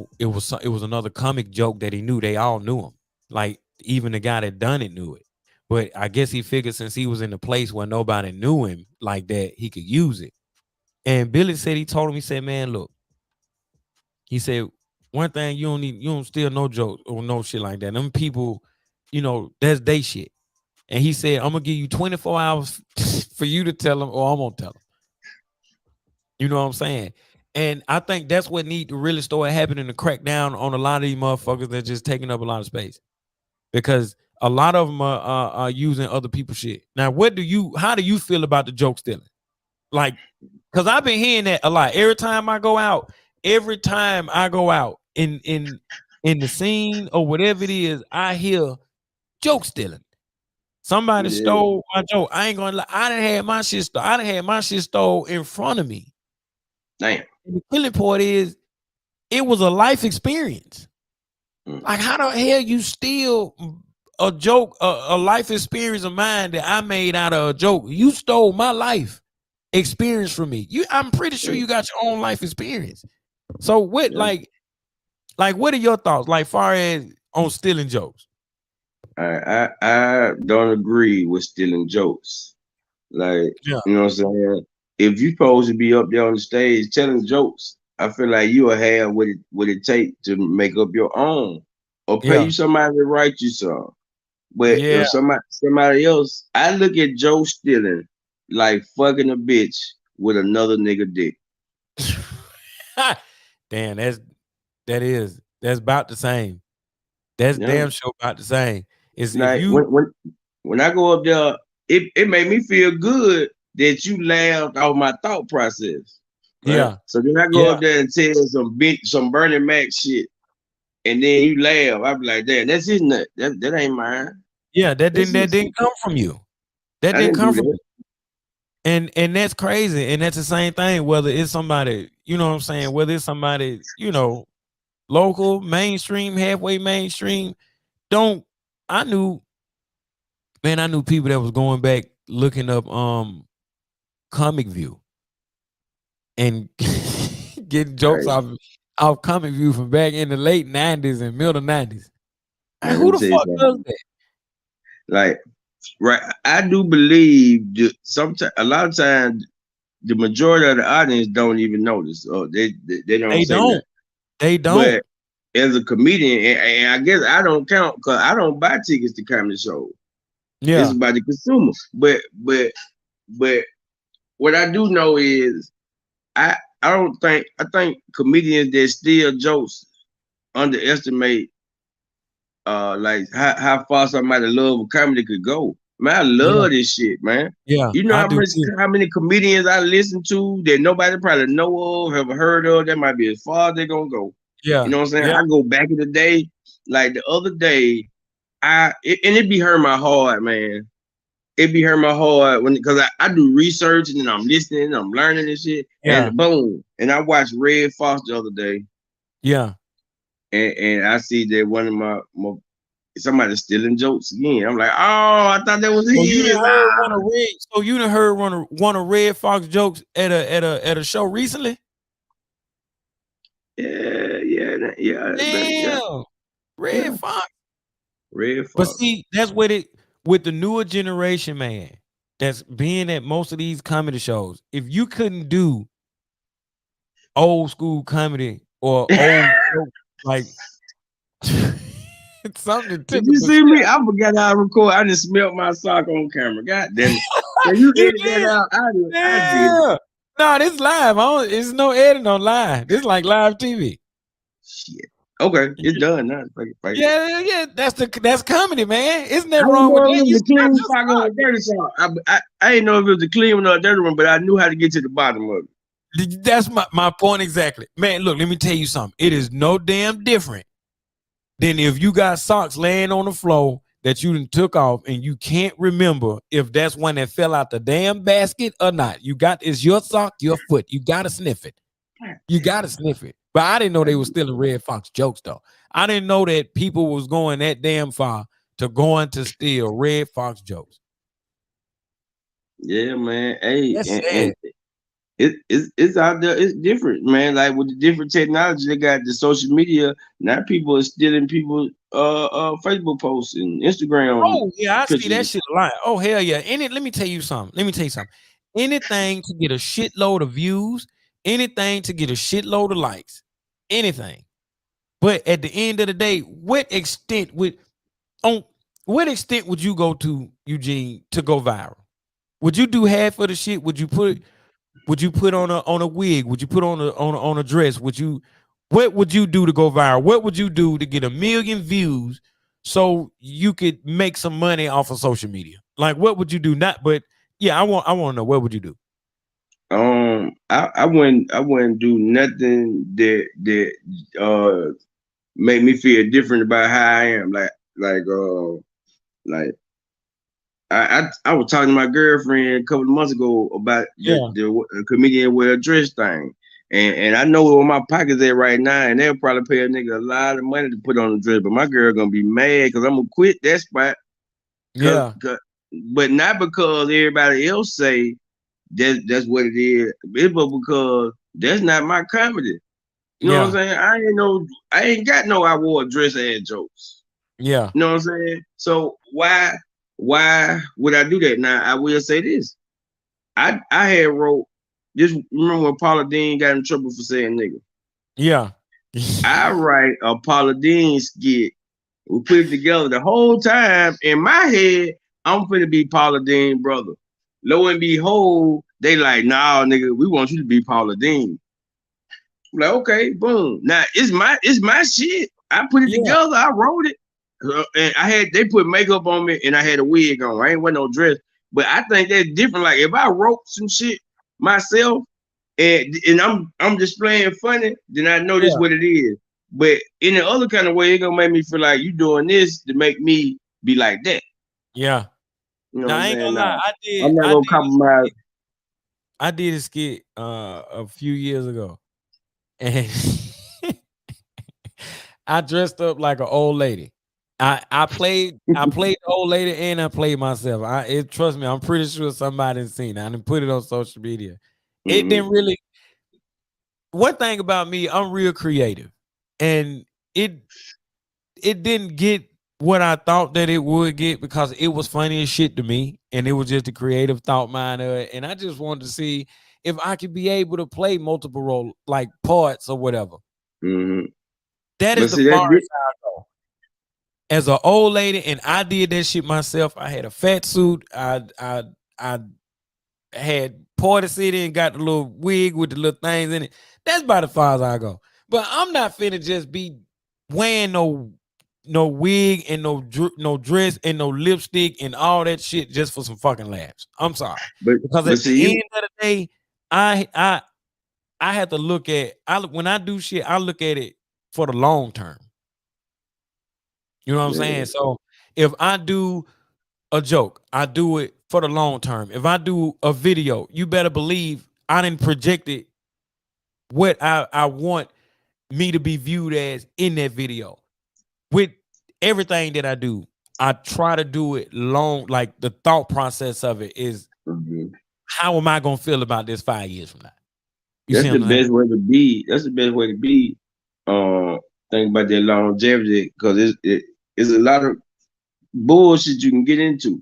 another comic joke that he knew. They all knew him. Like even the guy that done it knew it. But I guess he figured since he was in a place where nobody knew him like that, he could use it. And Billy said he told him, he said, man, look, he said, one thing you don't steal no joke or no shit like that. Them people, that's they shit. And he said, I'm gonna give you 24 hours for you to tell them, or I'm gonna tell them. You know what I'm saying? And I think that's what need to really start happening to crack down on a lot of these motherfuckers that just taking up a lot of space. Because a lot of them are using other people's shit. Now, how do you feel about the joke stealing? Like, because I've been hearing that a lot. Every time I go out in the scene or whatever it is, I hear joke stealing. Somebody Yeah, stole my joke. I ain't gonna lie. I done had my shit stole. I done had my shit stole in front of me. damn. And the killing part is it was a life experience. Mm. Like, how the hell you steal a joke, a life experience of mine that I made out of a joke. You stole my life experience from me. I'm pretty sure Yeah, you got your own life experience. So what, yeah. what are your thoughts, like far as on stealing jokes? I don't agree with stealing jokes. Like, Yeah, you know what I'm saying? If you supposed to be up there on the stage telling jokes, I feel like you'll have what it take to make up your own. Or pay yeah, you somebody to write you some. But yeah. if somebody else, I look at Joe stealing like fucking a bitch with another nigga dick. Damn, that's about the same. That's Yeah. damn sure about the same. Is if Like you, when I go up there, it made me feel good that you laughed off my thought process. Right. yeah, So then I go yeah, up there and tell some Bernie Mac shit, and then you laugh. I be like, damn, that's his nut. That ain't mine. yeah, That's that his didn't shit. come from you. That I didn't didn't come do from that. you. And that's crazy. And that's the same thing, whether it's somebody, you know what I'm saying, whether it's somebody, local, mainstream, halfway mainstream. Don't I knew, man, I knew people that was going back looking up Comic View and getting jokes Right. off Comic View from back in the late 90s and middle 90s. Like, Man, let who me the tell you fuck does something. that? Like, right, I do believe that sometimes a lot of times the majority of the audience don't even notice, or they don't They say nothing. don't. They don't. But as a comedian, and I guess I don't count because I don't buy tickets to comedy shows. It's Yeah. about the consumer. But what I do know is I think comedians that steal jokes underestimate like how far somebody love of comedy could go. Man, I Yeah. love this shit, man. Yeah. You know I do too. how many comedians I listen to that nobody probably know of, have heard of. That might be as far as they're gonna go. You Yeah. know what I'm saying? Yeah. I go back in the day, like the other day, and it be hurt my heart, man. It be hurt my heart when because I do research and then I'm listening, and I'm learning and shit, Yeah. and boom. And I watched Red Fox the other day, Yeah. and I see that one of my somebody stealing jokes again. I'm like, oh, I thought that was So you done his. heard Ah. one of Red Fox jokes at a show recently? Yeah, but yeah, Damn, Red yeah. Fox. Red But Fox. see, that's what it with the newer generation, man. That's being at most of these comedy shows. If you couldn't do old school comedy or Did old jokes, like it's something you typical see shit. me? I forgot how to record. I just smelled my sock on camera. God damn it. Can you You edit that did, out? I did it. yeah. No, this live. It's no editing on live. This like live TV. Shit. Okay, it's done now. Fuck it. Yeah, yeah. That's comedy, man. Isn't I that didn't wrong know with if it that? was You a smelled clean your sock or sock. a dirty sock. I didn't know if it was a clean one or a dirty one, but I knew how to get to the bottom of it. That's my point exactly. Man, look, let me tell you something. It is no damn different than if you got socks laying on the floor that you done took off and you can't remember if that's one that fell out the damn basket or not. It's your sock, your foot. You gotta sniff it. You gotta sniff it. But I didn't know they were stealing Red Fox jokes though. I didn't know that people was going that damn far to going to steal Red Fox jokes. Yeah, man. Hey, That's and sad. it's out there. It's different, man. Like with the different technology, they got the social media. Now people are stealing people Facebook posts and Instagram Oh yeah, I see that pictures. shit a lot. Oh hell yeah. Let me tell you something. Let me tell you something. Anything to get a shitload of views, anything to get a shitload of likes, anything. But at the end of the day, on what extent would you go to, Eugene, to go viral? Would you do half of the shit? Would you put on a wig? Would you put on a dress? What would you do to go viral? What would you do to get 1 million views so you could make some money off of social media? Like what would you do? Not but yeah, I want to know what would you do? I wouldn't do nothing that make me feel different about how I am. Like I was talking to my girlfriend a couple of months ago about Yeah. the comedian wear a dress thing. And I know where my pockets at right now, and they'll probably pay a nigga a lot of money to put on the dress. But my girl gonna be mad because I'm gonna quit that spot. Yeah, But not because everybody else say that's what it is. It's but because that's not my comedy. You know what I'm yeah, saying? I ain't got no I wore a dress ass jokes. yeah, You know what I'm saying? So why would I do that? Now I will say this. I had wrote this. Remember when Paula Dean got in trouble for saying nigga? yeah, I write a Paula Dean skit. We put it together the whole time. In my head, I'm finna be Paula Dean brother. Lo and behold, they like, nah, nigga, we want you to be Paula Dean. I'm like, okay, boom. Now it's my shit. I put it yeah, together. I wrote it, and they put makeup on me, and I had a wig on. I ain't wear no dress, but I think that's different. Like if I wrote some shit myself, and I'm just playing funny, then I know this yeah, what it is. But in the other kind of way, it gonna make me feel like you doing this to make me be like that. yeah. You know what Now I'm I ain't saying? gonna lie, Nah, I'm not gonna compromise. I did a skit a few years ago, and I dressed up like an old lady. I played the old lady and I played myself. Trust me, I'm pretty sure somebody seen it. I didn't put it on social media. It Mm-hmm. didn't really. One thing about me, I'm real creative, and it it didn't get what I thought that it would get because it was funny as shit to me, and it was just a creative thought mind of it. And I just wanted to see if I could be able to play multiple role like parts or whatever. Mm-hmm. That is But the see that farthest I go. As an old lady, and I did that shit myself. I had a fat suit. I had Party City and got the little wig with the little things in it. That's about as far as I go. But I'm not finna just be wearing no wig and no dress and no lipstick and all that shit just for some fucking laughs. I'm sorry, but because but at the see you end of the day, I I I have to look at when I do shit, I look at it for the long term. You know what I'm saying? man. So if I do a joke, I do it for the long term. If I do a video, you better believe I didn't project it what I want me to be viewed as in that video. With everything that I do, I try to do it long, like the thought process of it is Mhm. how am I gonna feel about this 5 years from now? You see That's what the I'm saying? best way to be. That's the best way to be. Think about that longevity because it's a lot of bullshit you can get into.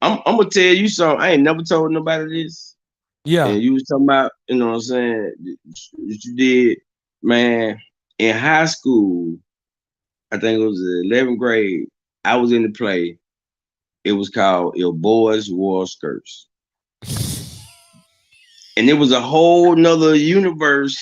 I'm gonna tell you something. I ain't never told nobody this. Yeah. And you was talking about, you know what I'm saying, that you did, man, in high school, I think it was the 11th grade, I was in the play. It was called If Boys Wore Skirts. And it was a whole nother universe.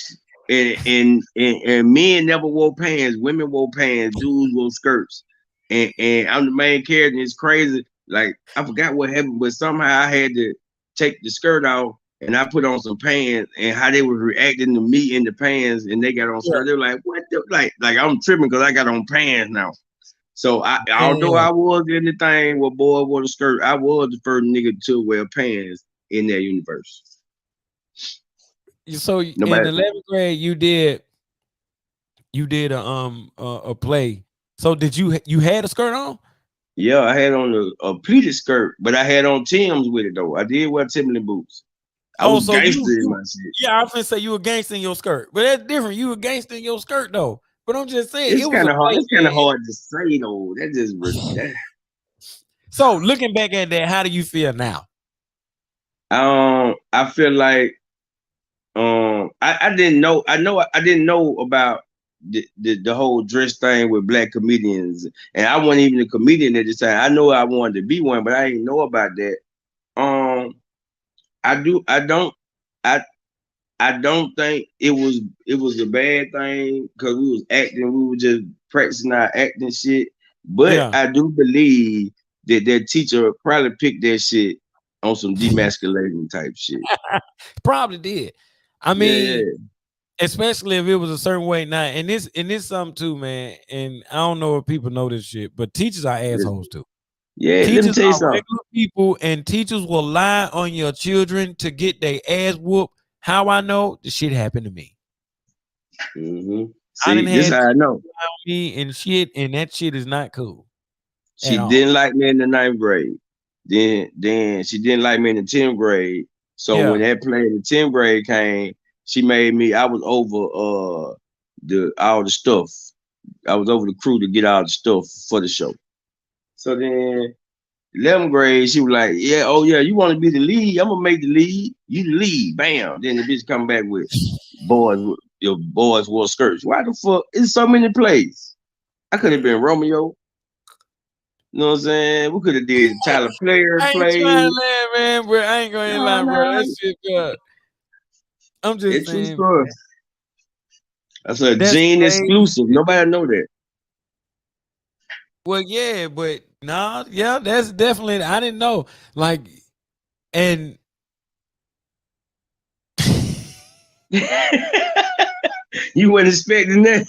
And men never wore pants, women wore pants, dudes wore skirts. And I'm the main character. And it's crazy. Like I forgot what happened, but somehow I had to take the skirt off and I put on some pants. And how they were reacting to me in the pants, and they got on Yeah. skirt. They were like, "What?" Like I'm tripping because I got on pants now. So although Damn. I was in the thing where boy wore the skirt, I was the first nigga to wear pants in that universe. So in Nobody. 11th grade, you did a play. So did you had a skirt on? Yeah, I had on a pleated skirt, but I had on Tim's with it though. I did wear Timberland boots. I Oh, was so you gangster in you my shit. yeah, I was gonna say you a gangster in your skirt, but that's different. You a gangster in your skirt though. But I'm just saying it It's was kind a of hard. play, It's kind man. of hard to say though. That just that. So looking back at that, how do you feel now? I feel like I didn't know. I didn't know about the whole dress thing with black comedians, and I wasn't even a comedian at the time. I know I wanted to be one, but I didn't know about that. Um, I do. I don't. I I don't think it was a bad thing because we was acting, we were just practicing our acting shit. But Yeah, I do believe that their teacher probably picked that shit on some demasculating type shit. probably did. I Yeah, mean, yeah. especially if it was a certain way now. And this something too, man. And I don't know if people know this shit, but teachers are assholes too. Yeah, let me Teachers tell you are something. regular people, and teachers will lie on your children to get their ass whooped. How I know the shit happened to me. I See, didn't this have how I teachers know. around me and shit, and that shit is not cool She at all. didn't like me in the ninth grade. Then she didn't like me in the 10th grade. So when Yeah. that play in the 10th grade came, she made me. I was over the all the stuff. I was over the crew to get all the stuff for the show. So then 11th grade, she was like, "Yeah, oh yeah, you want to be the lead? I'm gonna make the lead. You the lead, bam." Then the bitch come back with your boys wore skirts. Why the fuck? It's so many plays. I could have been Romeo. You know what I'm saying? We could have did Tyler Player I ain't trying to play. laugh, man, bro. I ain't gonna No, lie, bro. That no, shit, bro. I'm just it's true saying, story. man. That's a That's Gene crazy. exclusive. Nobody know that. Well, yeah, but nah, yeah, that's definitely. I didn't know, like, and You weren't expecting that.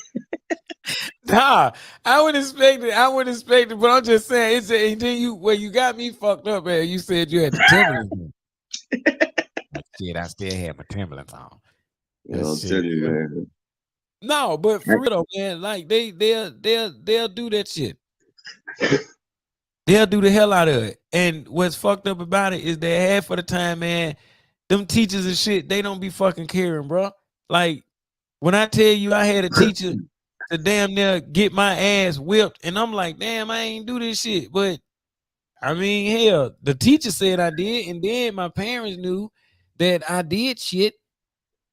nah, I wouldn't expect it. I wouldn't expect it, but I'm just saying. It's and then you got me fucked up, man. You said you had the Timberlands on. Like, shit, I still had my Timberlands on. You That know, I'm shit. telling you, man. No, but for real though, man, like they'll do that shit. They'll do the hell out of it. And what's fucked up about it is that half of the time, man, them teachers and shit, they don't be fucking caring, bro. Like when I tell you I had a teacher to damn near get my ass whipped, and I'm like, damn, I ain't do this shit. But I mean, hell, the teacher said I did, and then my parents knew that I did shit.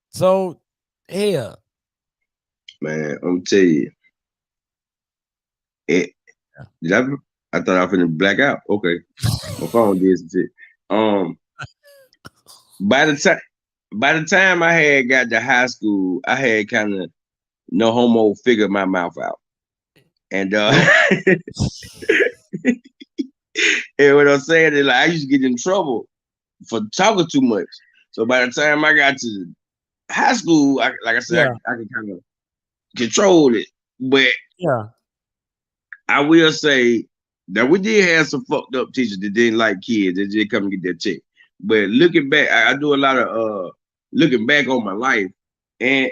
So hell. Man, I'm tell you, it, did I thought I was finna black out. Okay, my phone did some shit. Um, by the time by the time I had got to high school, I had kind of no homo figured my mouth out, and Nope. and what I'm saying is like I used to get in trouble for talking too much. So by the time I got to high school, like I said, Yeah. I could kind of control it. But Yeah. I will say that we did have some fucked up teachers that didn't like kids. They just come and get their check. But looking back, I do a lot of looking back on my life, and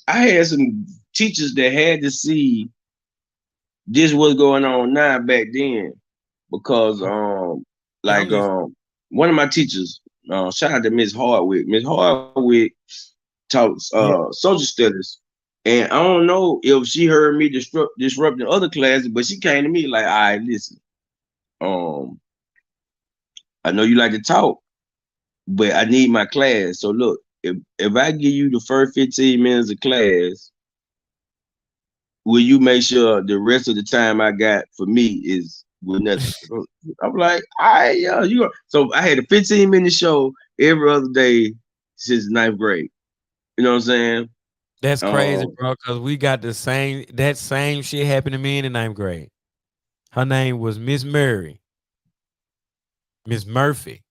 I had some teachers that had to see this was going on now back then because Yeah, like I'm listening. one of my teachers, shout out to Miss Hardwick. Miss Hardwick taught Yeah. social studies. And I don't know if she heard me disrupting other classes, but she came to me like, all right, listen, um, I know you like to talk, but I need my class. So look, if I give you the first 15 minutes of class, will you make sure the rest of the time I got for me is with nothing? I'm like, all right, yeah, you are. So I had a 15-minute show every other day since ninth grade. You know what I'm saying? That's crazy, Um, bro, because we got that same shit happened to me in the ninth grade. Her name was Miss Murray, Miss Murphy.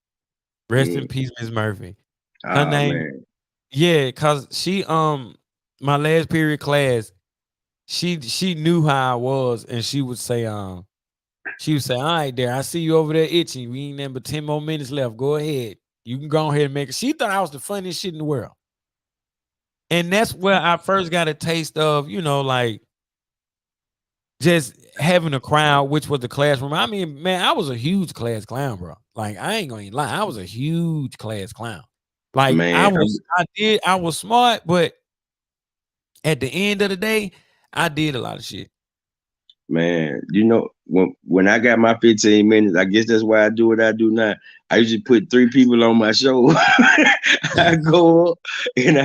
Rest in mm, peace, Miss Murphy. Her oh name, man, yeah, cause she my last period class, she knew how I was, and she would say, all right, there, I see you over there itching. We ain't nothing but 10 more minutes left. Go ahead. You can go ahead and make it. She thought I was the funniest shit in the world. And that's where I first got a taste of, like just having a crowd, which was the classroom. I mean, man, I was a huge class clown, bro. Like, I ain't gonna lie, I was a huge class clown. Like, man, I was smart, but at the end of the day, I did a lot of shit. man. You know, when I got my 15 minutes, I guess that's why I do what I do now. I usually put three people on my show. I go up and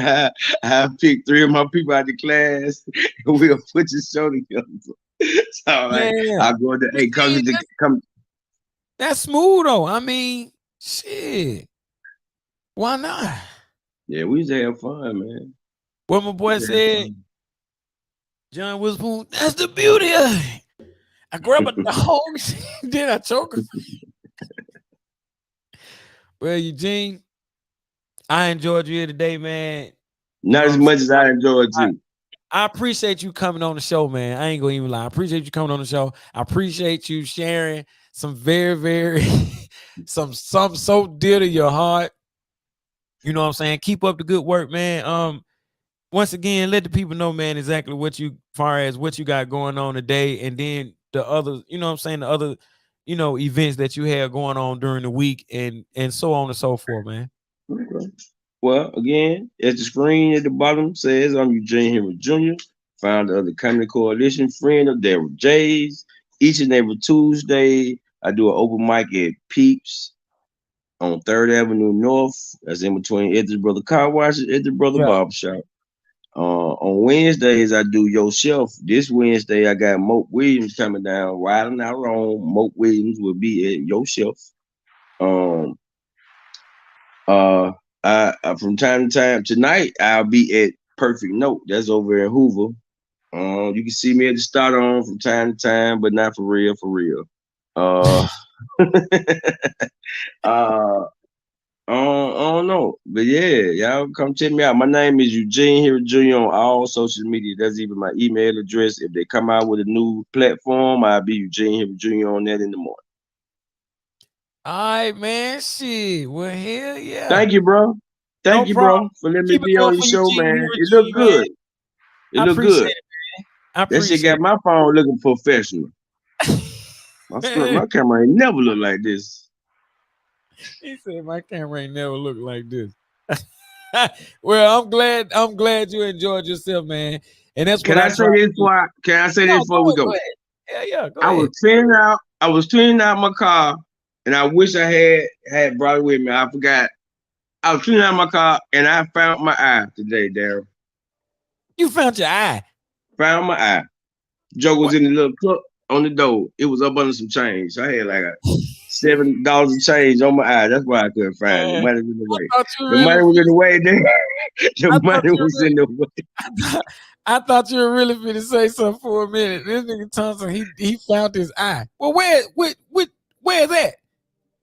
I pick three of my people out of the class, and we'll put the show together. So like Yeah. I go to But hey see, come. that's smooth though. I mean, shit. Why not? Yeah, we used to have fun, man. What my We boy used to have said, fun. John Witherspoon, that's the beauty of it. I grab a dog, then I choke her. Well, Eugene, I enjoyed you here today, man. You Not know what as I'm much saying? as I enjoyed I, you. I appreciate you coming on the show, man. I ain't gonna even lie. I appreciate you coming on the show. I appreciate you sharing some very, very some so dear to your heart. You know what I'm saying? Keep up the good work, man. once again, let the people know, man, exactly what you far as what you got going on today, and then the other, you know what I'm saying, the other, events that you have going on during the week, and so on and so forth, man. Okay. Well, again, as the screen at the bottom says, I'm Eugene Henry Jr., founder of the Comedy Coalition, friend of Darrell Jays. Each and every Tuesday, I do an open mic at Peeps on 3rd Avenue North. That's in between Ed's Brother Car Wash and Ed's Brother Yeah. Barbershop. On Wednesdays, I do Your Shelf. This Wednesday, I got Mope Williams coming down, riding out on. Mope Williams will be at Your Shelf. Um, from time to time, tonight, I'll be at Perfect Note. That's over in Hoover. You can see me at the start on from time to time, but not for real, for real. Uh, uh, I don't know. But yeah, y'all come check me out. My name is Eugene Henry Jr. on all social media. That's even my email address. If they come out with a new platform, I'll be Eugene Henry Jr. on that in the morning. All right, man. Shit. Well, hell yeah. Thank you, bro. No Thank you, problem. bro, for letting me Keep it be going on your for show, Eugene man. Henry It looked Jr., man. good. It I looked appreciate good. it, man. I That shit got appreciate my phone looking professional. it. My camera ain't never looked like this. He said my camera ain't never looked like this. Well, I'm glad you enjoyed yourself, man. And that's what Can I I say try to this do. before can I say No, this before we go go? ahead. Yeah, yeah, go I was ahead. cleaning out my car, and I wish I had brought it with me. I forgot. I was cleaning out my car, and I found my eye today, Darrell. You found your eye. Found my eye. Joke was What? in the little cup on the door. It was up under some change. I had like a $7 of change on my eye. That's why I couldn't find it. The Man, money was in the I way. thought you The really money was in the finna, way. There. The I thought money you was in the way. really, I thought you were really finna say something for a minute. This nigga Thompson, he found his eye. Well, where is that?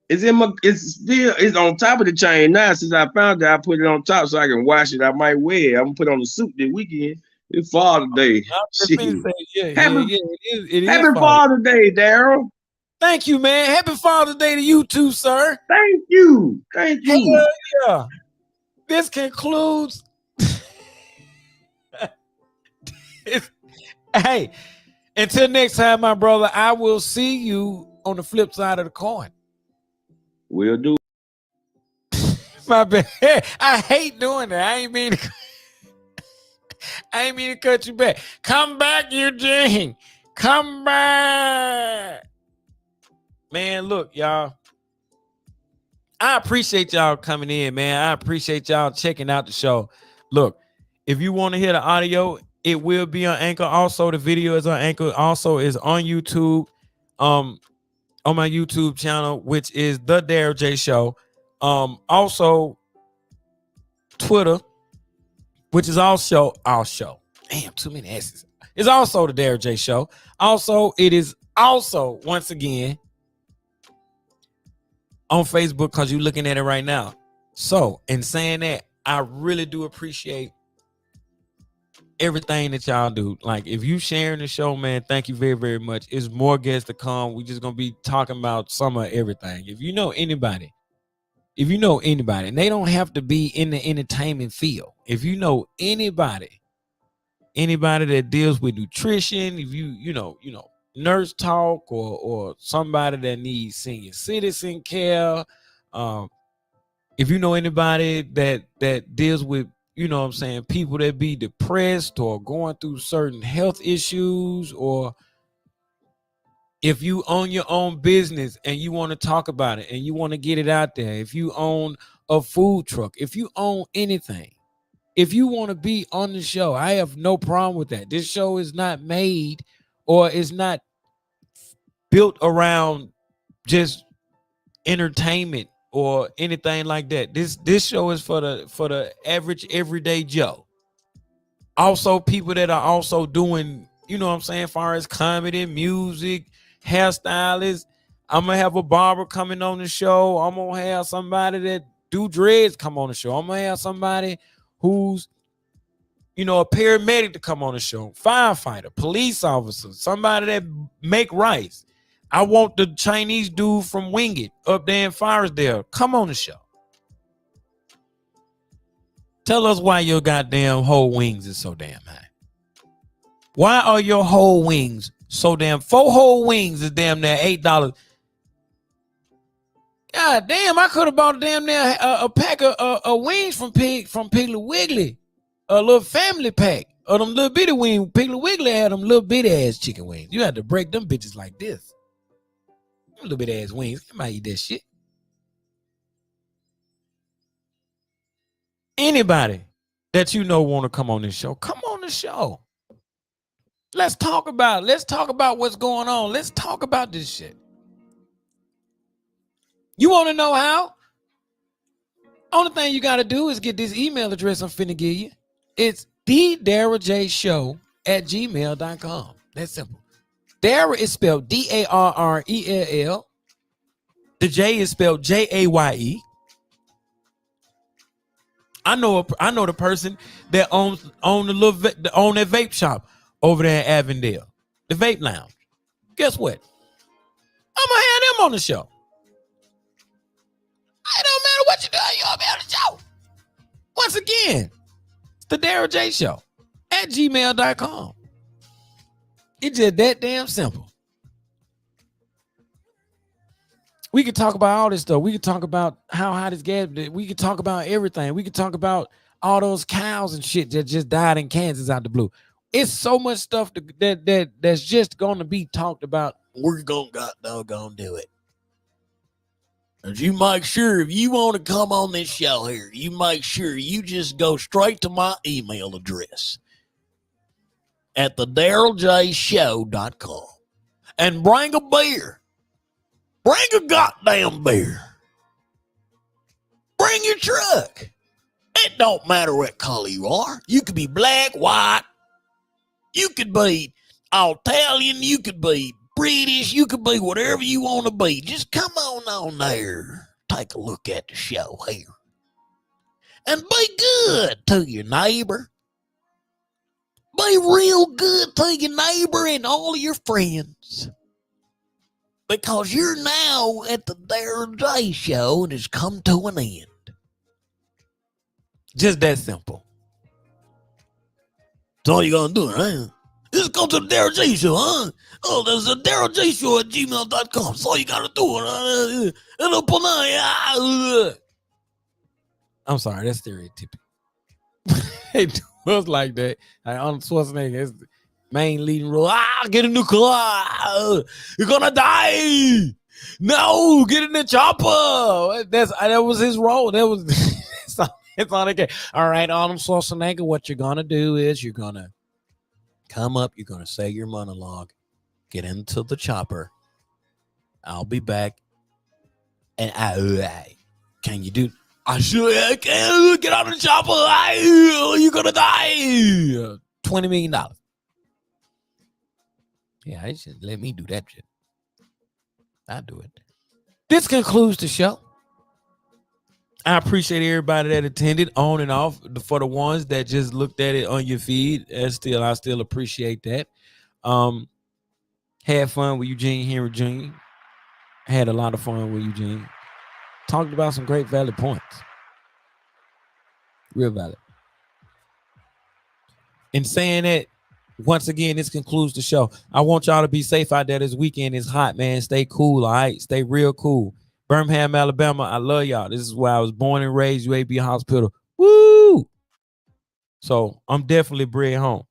It's on top of the chain now. Since I found it, I put it on top so I can wash it. I might wear it. I'm gonna put on the suit this weekend. It's Father's Day. I was just Shit. finna say, yeah, Happy yeah, yeah. It is Happy Father. Father's Day, Darrell. Thank you, man. Happy Father's Day to you too, sir. Thank you. Thank you. Hell yeah. This concludes. Hey, until next time, my brother, I will see you on the flip side of the coin. We'll do. My bad. I hate doing that. I ain't mean to cut you back. Come back, Eugene. Come back. Man, look, y'all. I appreciate y'all coming in, man. I appreciate y'all checking out the show. Look, if you want to hear the audio, it will be on Anchor. Also, the video is on Anchor. Also, is on YouTube. On my YouTube channel, which is the Darrell J Show. Also Twitter, which is also our show. Damn, too many S's. It's also the Darrell J Show. Also, it is also once again on Facebook because you're looking at it right now. So, in saying that, I really do appreciate everything that y'all do. Like, if you sharing the show, man, thank you very, very much. It's more guests to come. We just gonna be talking about some of everything. If you know anybody, and they don't have to be in the entertainment field. If you know anybody that deals with nutrition, if you know, nurse talk or somebody that needs senior citizen care, if you know anybody that deals with, what I'm saying, people that be depressed or going through certain health issues, or if you own your own business and you want to talk about it and you want to get it out there, if you own a food truck, if you own anything, if you want to be on the show, I have no problem with that. This show is not made or is not built around just entertainment or anything like that. This show is for the average everyday Joe. Also, people that are also doing, what I'm saying, as far as comedy, music, hairstylists. I'm gonna have a barber coming on the show. I'm gonna have somebody that do dreads come on the show. I'm gonna have somebody who's, a paramedic to come on the show, firefighter, police officer, somebody that make rice. I want the Chinese dude from Wing It up there in Firesdale come on the show. Tell us why your goddamn whole wings is so damn high. Why are your whole wings so damn? 4 whole wings is damn near $8. God damn, I could have bought damn near a pack of wings from Piggly Wiggly, a little family pack of them little bitty wings. Piggly Wiggly had them little bitty ass chicken wings. You had to break them bitches like this. Them little bitty ass wings. You might eat that shit. Anybody that you know want to come on this show, come on the show. Let's talk about it. Let's talk about what's going on. Let's talk about this shit. You want to know how? Only thing you got to do is get this email address I'm finna give you. It's thedarrelljshow@gmail.com. That's simple. Darrell is spelled Darrell. The J is spelled Jaye. I know the person that owns that vape shop over there in Avondale, the Vape Lounge. Guess what? I'm gonna have them on the show. It don't matter what you do, you'll be on the show. Once again, it's the Darrell J Show @gmail.com. It's just that damn simple. We could talk about all this stuff. We could talk about how hot it's gas. We could talk about everything. We could talk about all those cows and shit that just died in Kansas out the blue. It's so much stuff that's just gonna be talked about. We're gonna do it. And you make sure if you want to come on this show here, you make sure you just go straight to my email address at thedarrelljshow.com and bring a beer. Bring a goddamn beer. Bring your truck. It don't matter what color you are. You could be black, white. You could be Italian. You could be British. You could be whatever you want to be. Just come on there. Take a look at the show here. And be good to your neighbor. Be real good to your neighbor and all your friends. Because you're now at the Darrell J Show and it's come to an end. Just that simple. That's all you gonna do, right? Just go to the Darrell J Show, huh? Oh, there's a Darrell J Show @gmail.com. That's all you gotta do. I'm sorry, that's stereotypical. It was like that. Arnold Schwarzenegger is the main leading role. Get in the car. You're gonna die. No, get in the chopper. That was his role. That was it's all okay. All right, Arnold Schwarzenegger, what you're gonna do is you're gonna come up, you're gonna say your monologue, get into the chopper. I'll be back. And can you do? I can't get out of the chopper. You're gonna die. $20 million. Yeah, I should let me do that shit. I'll do it. This concludes the show. I appreciate everybody that attended on and off. For the ones that just looked at it on your feed, I still appreciate that. Had fun with Eugene Henry Jr. Had a lot of fun with Eugene. Talked about some great valid points. Real valid. In saying that, once again, this concludes the show. I want y'all to be safe out there. This weekend is hot, man. Stay cool, all right? Stay real cool. Birmingham, Alabama, I love y'all. This is where I was born and raised, UAB Hospital. Woo! So I'm definitely bred home.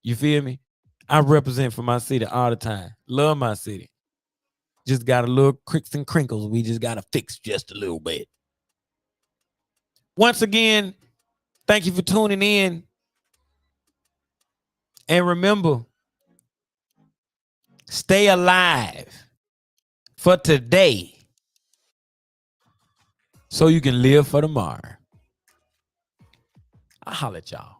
You feel me? I represent for my city all the time. Love my city. Just got a little cricks and crinkles. We just got to fix just a little bit. Once again, thank you for tuning in. And remember, stay alive for today so you can live for tomorrow. I'll holler at y'all.